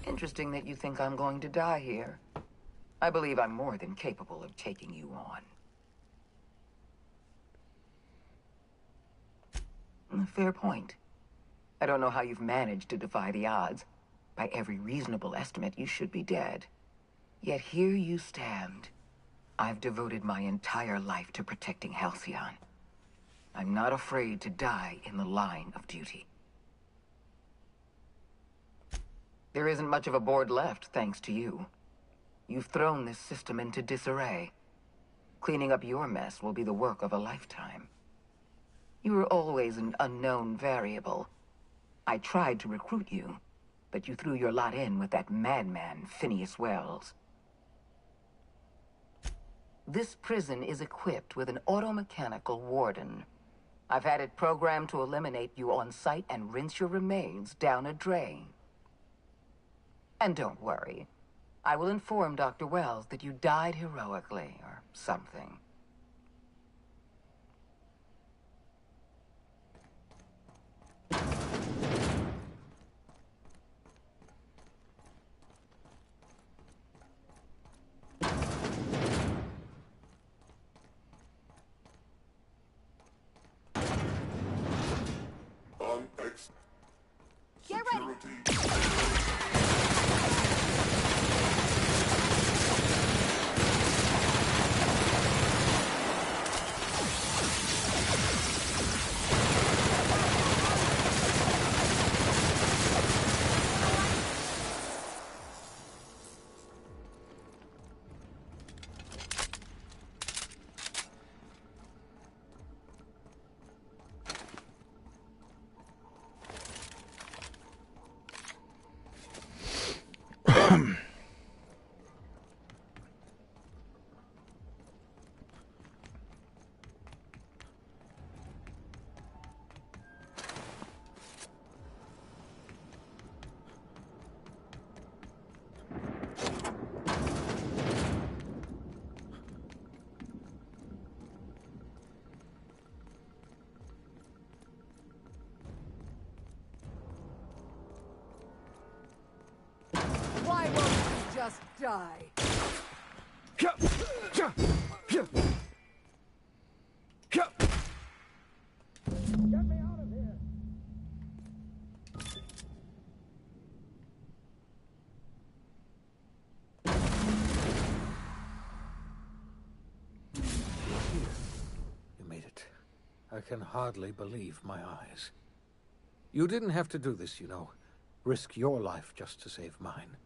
S14: Interesting that you think I'm going to die here. I believe I'm more than capable of taking you on. Fair point. I don't know how you've managed to defy the odds. By every reasonable estimate, you should be dead. Yet here you stand. I've devoted my entire life to protecting Halcyon. I'm not afraid to die in the line of duty. There isn't much of a board left, thanks to you. You've thrown this system into disarray. Cleaning up your mess will be the work of a lifetime. You were always an unknown variable. I tried to recruit you, but you threw your lot in with that madman, Phineas Wells. This prison is equipped with an automechanical warden. I've had it programmed to eliminate you on sight and rinse your remains down a drain. And don't worry, I will inform Dr. Wells that you died heroically, or something.
S15: Get ready!
S6: Why won't you just die?
S12: Get me out of here!
S16: You made it. I can hardly believe my eyes.
S15: You didn't have to do this, you know. Risk your life just to save mine.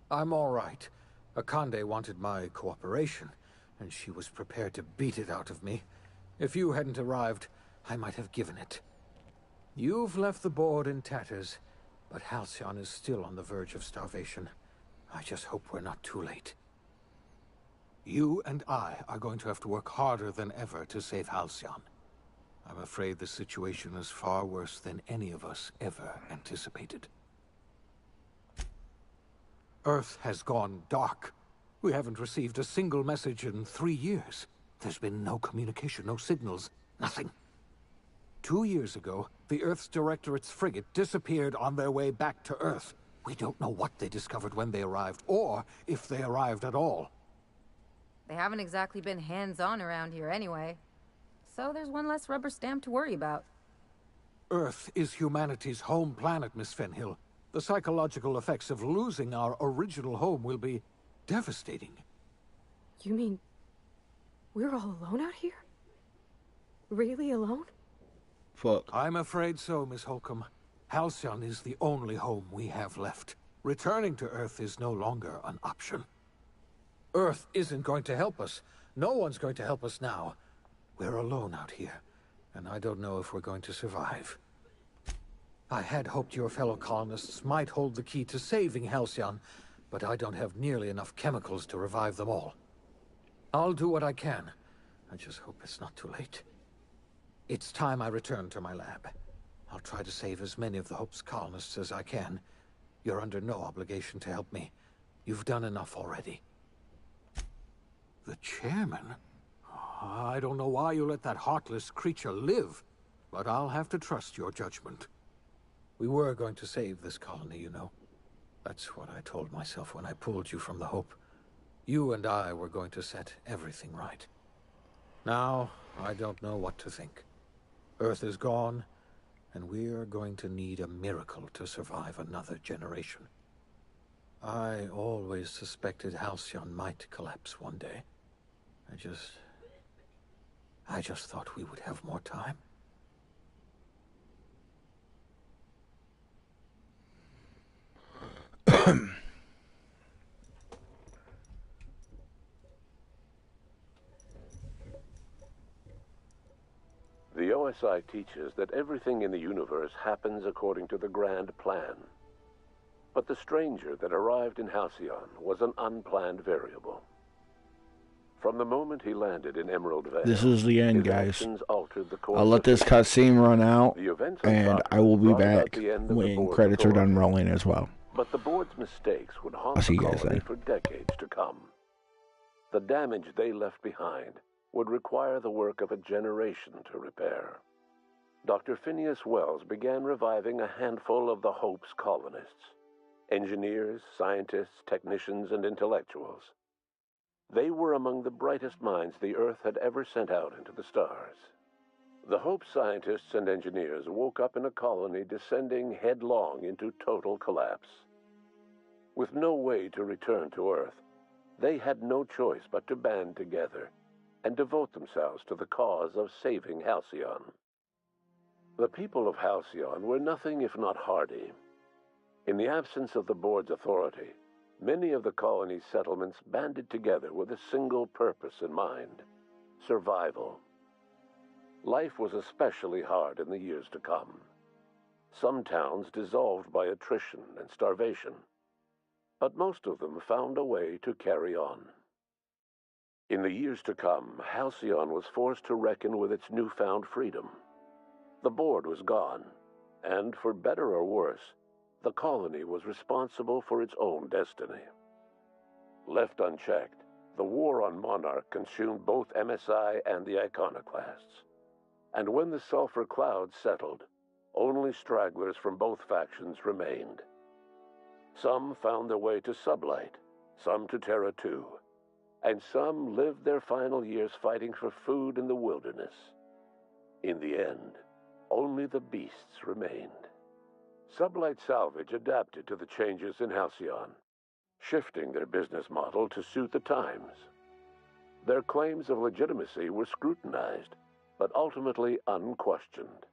S15: I'm all right. Akande wanted my cooperation, and she was prepared to beat it out of me. If you hadn't arrived, I might have given it. You've left the board in tatters, but Halcyon is still on the verge of starvation. I just hope we're not too late. You and I are going to have to work harder than ever to save Halcyon. I'm afraid the situation is far worse than any of us ever anticipated. Earth has gone dark. We haven't received a single message in 3 years. There's been no communication, no signals, nothing. 2 years ago, the Earth's Directorate's frigate disappeared on their way back to Earth. We don't know what they discovered when they arrived, or if they arrived at all.
S6: They haven't exactly been hands-on around here anyway. So there's one less rubber stamp to worry about.
S15: Earth is humanity's home planet, Miss Fenhill. The psychological effects of losing our original home will be devastating.
S4: You mean we're all alone out here? Really alone?
S1: Fuck.
S15: I'm afraid so, Miss Holcomb. Halcyon is the only home we have left. Returning to Earth is no longer an option. Earth isn't going to help us. No one's going to help us now. We're alone out here, and I don't know if we're going to survive. I had hoped your fellow colonists might hold the key to saving Halcyon, but I don't have nearly enough chemicals to revive them all. I'll do what I can. I just hope it's not too late. It's time I return to my lab. I'll try to save as many of the Hope's colonists as I can. You're under no obligation to help me. You've done enough already. The chairman? I don't know why you let that heartless creature live, but I'll have to trust your judgment. We were going to save this colony, you know. That's what I told myself when I pulled you from the Hope. You and I were going to set everything right. Now, I don't know what to think. Earth is gone, and we're going to need a miracle to survive another generation. I always suspected Halcyon might collapse one day. I just thought we would have more time.
S16: The OSI teaches that everything in the universe happens according to the grand plan. But the stranger that arrived in Halcyon was an unplanned variable. From the moment he landed in Emerald Vale,
S1: This is the end,
S16: his
S1: guys.
S16: actions altered the course
S1: I'll let
S16: of
S1: this
S16: history.
S1: cutscene run out,
S16: The events
S1: and
S16: of
S1: I will be
S16: brought about
S1: back
S16: the end of the
S1: when
S16: board's
S1: credits are done
S16: authority.
S1: rolling as well.
S16: But the board's mistakes would haunt
S1: I'll see
S16: the
S1: you guys
S16: colony
S1: then.
S16: for decades to come. The damage they left behind would require the work of a generation to repair. Dr. Phineas Wells began reviving a handful of the Hope's colonists. Engineers, scientists, technicians, and intellectuals. They were among the brightest minds the Earth had ever sent out into the stars. The Hope scientists and engineers woke up in a colony descending headlong into total collapse. With no way to return to Earth, they had no choice but to band together and devote themselves to the cause of saving Halcyon. The people of Halcyon were nothing if not hardy. In the absence of the board's authority, many of the colony's settlements banded together with a single purpose in mind: survival. Life was especially hard in the years to come. Some towns dissolved by attrition and starvation, but most of them found a way to carry on. In the years to come, Halcyon was forced to reckon with its newfound freedom. The board was gone, and for better or worse, the colony was responsible for its own destiny. Left unchecked, the war on Monarch consumed both MSI and the Iconoclasts. And when the sulfur cloud settled, only stragglers from both factions remained. Some found their way to Sublight, some to Terra 2, and some lived their final years fighting for food in the wilderness. In the end, only the beasts remained. Sublight Salvage adapted to the changes in Halcyon, shifting their business model to suit the times. Their claims of legitimacy were scrutinized, but ultimately unquestioned.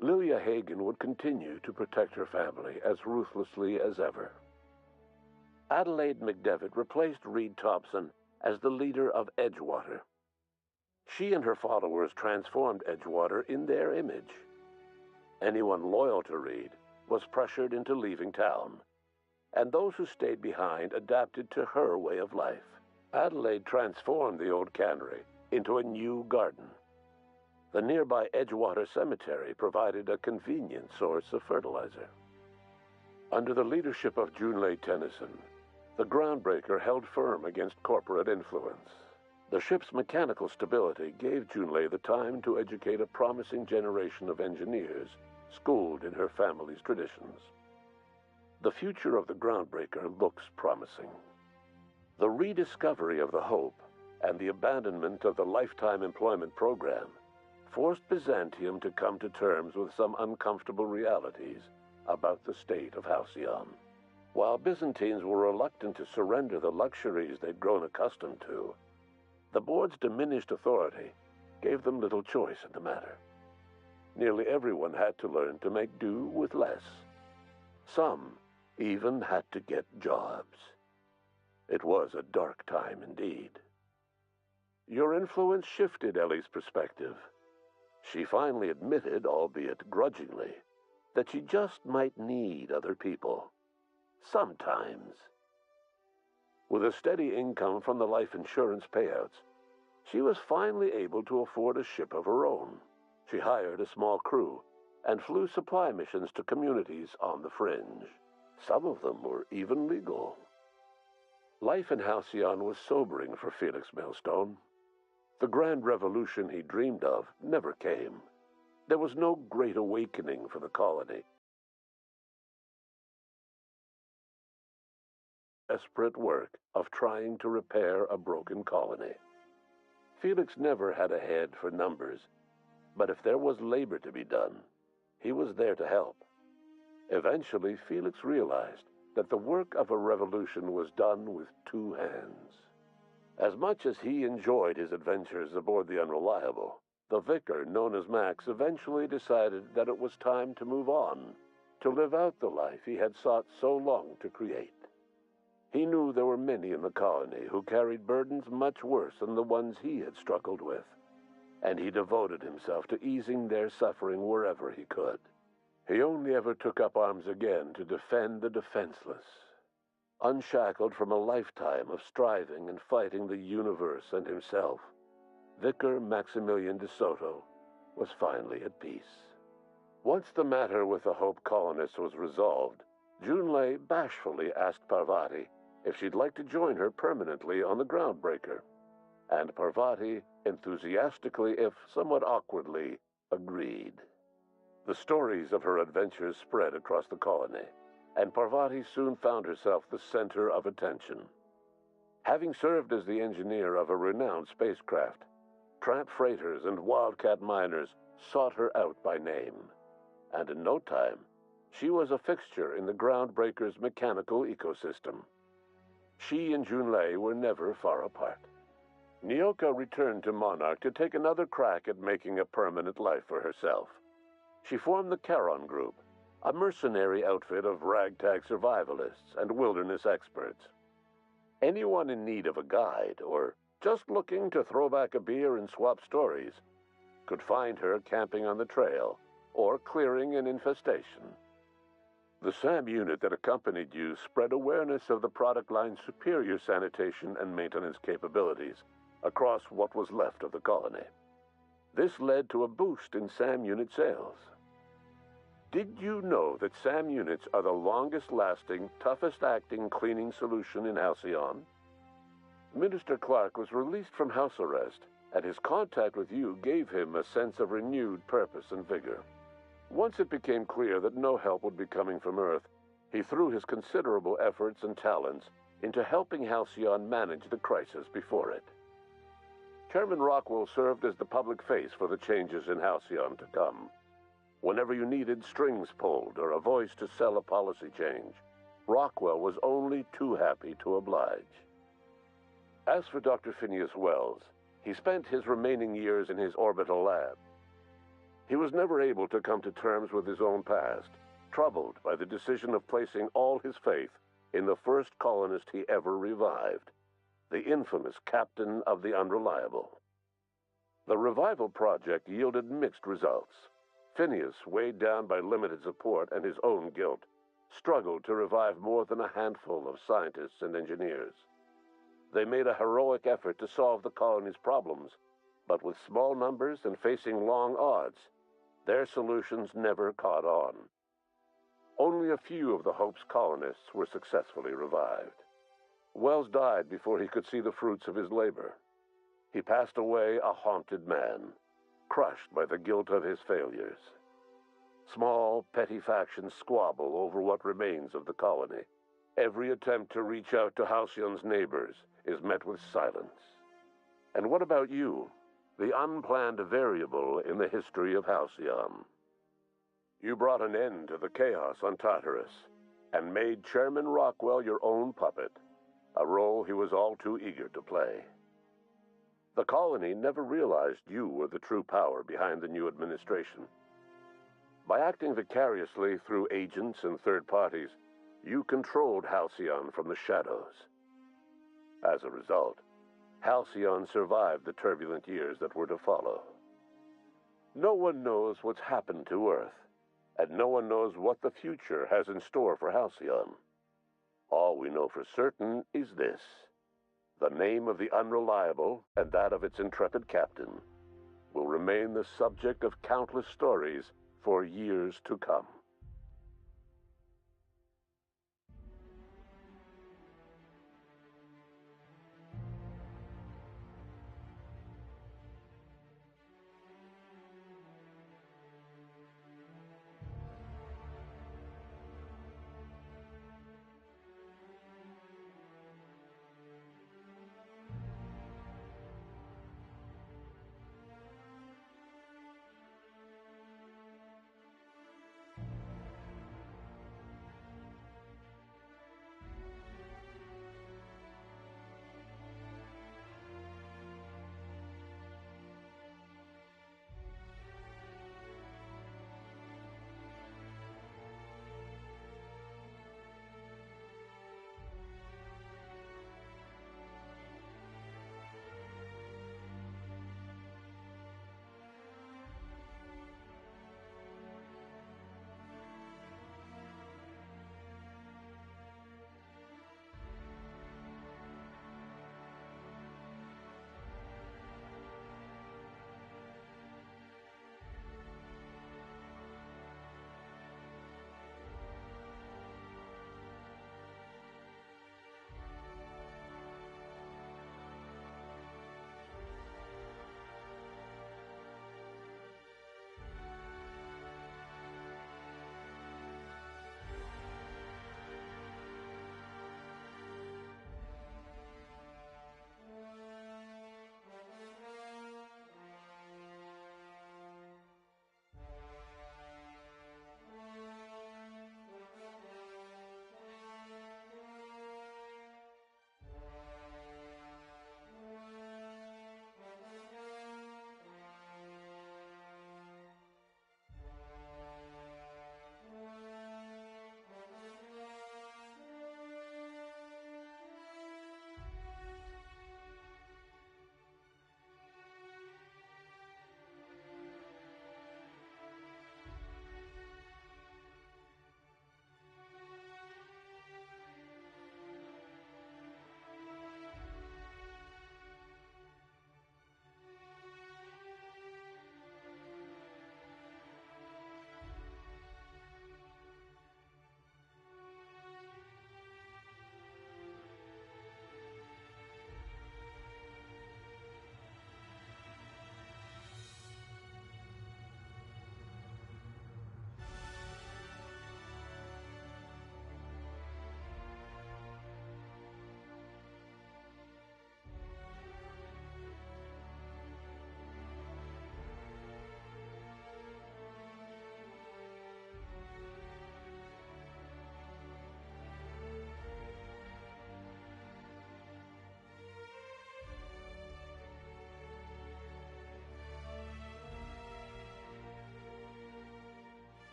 S16: Lilia Hagen would continue to protect her family as ruthlessly as ever. Adelaide McDevitt replaced Reed Thompson as the leader of Edgewater. She and her followers transformed Edgewater in their image. Anyone loyal to Reed was pressured into leaving town, and those who stayed behind adapted to her way of life. Adelaide transformed the old cannery into a new garden. The nearby Edgewater Cemetery provided a convenient source of fertilizer. Under the leadership of Junlei Tennyson, the Groundbreaker held firm against corporate influence. The ship's mechanical stability gave Junlei the time to educate a promising generation of engineers schooled in her family's traditions. The future of the Groundbreaker looks promising. The rediscovery of the Hope and the abandonment of the lifetime employment program forced Byzantium to come to terms with some uncomfortable realities about the state of Halcyon. While Byzantines were reluctant to surrender the luxuries they'd grown accustomed to, the board's diminished authority gave them little choice in the matter. Nearly everyone had to learn to make do with less. Some even had to get jobs. It was a dark time indeed. Your influence shifted Ellie's perspective. She finally admitted, albeit grudgingly, that she just might need other people. Sometimes. With a steady income from the life insurance payouts, she was finally able to afford a ship of her own. She hired a small crew and flew supply missions to communities on the fringe. Some of them were even legal. Life in Halcyon was sobering for Felix Millstone. The grand revolution he dreamed of never came. There was no great awakening for the colony. Desperate work of trying to repair a broken colony. Felix never had a head for numbers, but if there was labor to be done, he was there to help. Eventually, Felix realized that the work of a revolution was done with two hands. As much as he enjoyed his adventures aboard the Unreliable, the vicar, known as Max, eventually decided that it was time to move on, to live out the life he had sought so long to create. He knew there were many in the colony who carried burdens much worse than the ones he had struggled with, and he devoted himself to easing their suffering wherever he could. He only ever took up arms again to defend the defenseless. Unshackled from a lifetime of striving and fighting the universe and himself, Vicar Maximilian de Soto was finally at peace. Once the matter with the Hope colonists was resolved, Junlei bashfully asked Parvati if she'd like to join her permanently on the Groundbreaker, and Parvati enthusiastically, if somewhat awkwardly, agreed. The stories of her adventures spread across the colony, and Parvati soon found herself the center of attention. Having served as the engineer of a renowned spacecraft, tramp freighters and wildcat miners sought her out by name, and in no time, she was a fixture in the Groundbreaker's mechanical ecosystem. She and Junlei were never far apart. Nyoka returned to Monarch to take another crack at making a permanent life for herself. She formed the Charon Group, a mercenary outfit of ragtag survivalists and wilderness experts. Anyone in need of a guide, or just looking to throw back a beer and swap stories, could find her camping on the trail or clearing an infestation. The SAM unit that accompanied you spread awareness of the product line's superior sanitation and maintenance capabilities across what was left of the colony. This led to a boost in SAM unit sales. Did you know that SAM units are the longest-lasting, toughest-acting cleaning solution in Halcyon? Minister Clark was released from house arrest, and his contact with you gave him a sense of renewed purpose and vigor. Once it became clear that no help would be coming from Earth, he threw his considerable efforts and talents into helping Halcyon manage the crisis before it. Chairman Rockwell served as the public face for the changes in Halcyon to come. Whenever you needed strings pulled or a voice to sell a policy change, Rockwell was only too happy to oblige. As for Dr. Phineas Wells, He spent his remaining years in his orbital lab. He was never able to come to terms with his own past, troubled by the decision of placing all his faith in the first colonist he ever revived, the infamous Captain of the Unreliable. The revival project yielded mixed results. Phineas, weighed down by limited support and his own guilt, struggled to revive more than a handful of scientists and engineers. They made a heroic effort to solve the colony's problems, but with small numbers and facing long odds, their solutions never caught on. Only a few of the Hope's colonists were successfully revived. Wells died before he could see the fruits of his labor. He passed away a haunted man, crushed by the guilt of his failures. Small, petty factions squabble over what remains of the colony. Every attempt to reach out to Halcyon's neighbors is met with silence. And what about you, the unplanned variable in the history of Halcyon? You brought an end to the chaos on Tartarus and made Chairman Rockwell your own puppet, a role he was all too eager to play. The colony never realized you were the true power behind the new administration. By acting vicariously through agents and third parties, you controlled Halcyon from the shadows. As a result, Halcyon survived the turbulent years that were to follow. No one knows what's happened to Earth, and no one knows what the future has in store for Halcyon. All we know for certain is this: the name of the Unreliable and that of its intrepid captain will remain the subject of countless stories for years to come.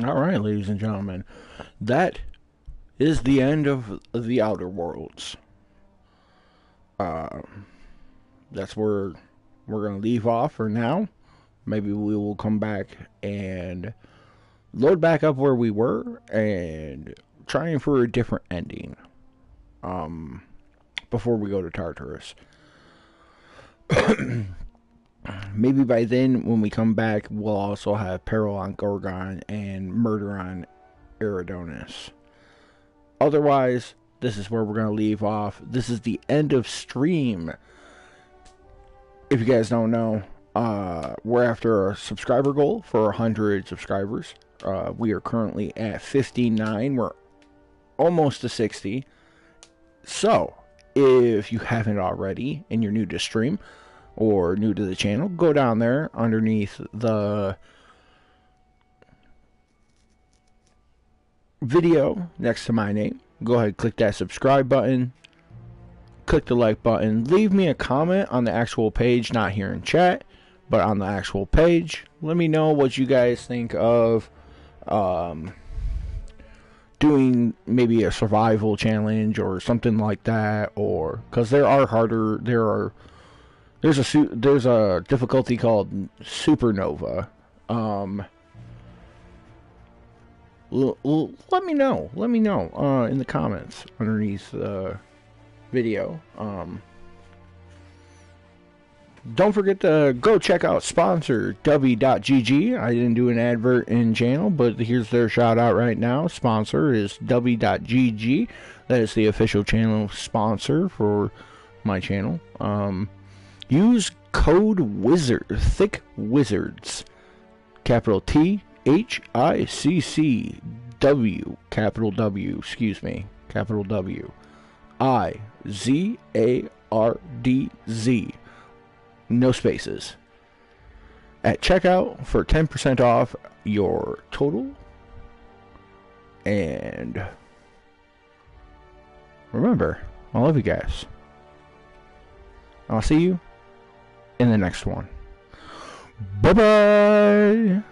S1: All right, ladies and gentlemen, that is the end of The Outer Worlds. That's where we're going to leave off for now. Maybe we will come back and load back up where we were and trying for a different ending before we go to Tartarus. Maybe by then, when we come back, we'll also have Peril on Gorgon and Murder on Eridonis. Otherwise, this is where we're going to leave off. This is the end of stream. If you guys don't know, we're after a subscriber goal for 100 subscribers. We are currently at 59. We're almost to 60. So, if you haven't already and you're new to stream or new to the channel, go down there underneath the video next to my name. Go ahead, click that subscribe button. Click the like button. Leave me a comment on the actual page, not here in chat, but on the actual page. Let me know what you guys think of doing maybe a survival challenge or something like that, or because there are harder. There's a difficulty called Supernova. Let me know. Let me know in the comments underneath the video. Don't forget to go check out sponsor W.GG. I didn't do an advert in channel, but here's their shout out right now. Sponsor is W.GG. That is the official channel sponsor for my channel. Use code WIZARD, Thick Wizards, capital T HICCW, capital W, excuse me, capital W, IZARDZ, no spaces, at checkout for 10% off your total. And remember, I love you guys. I'll see you in the next one. Bye-bye!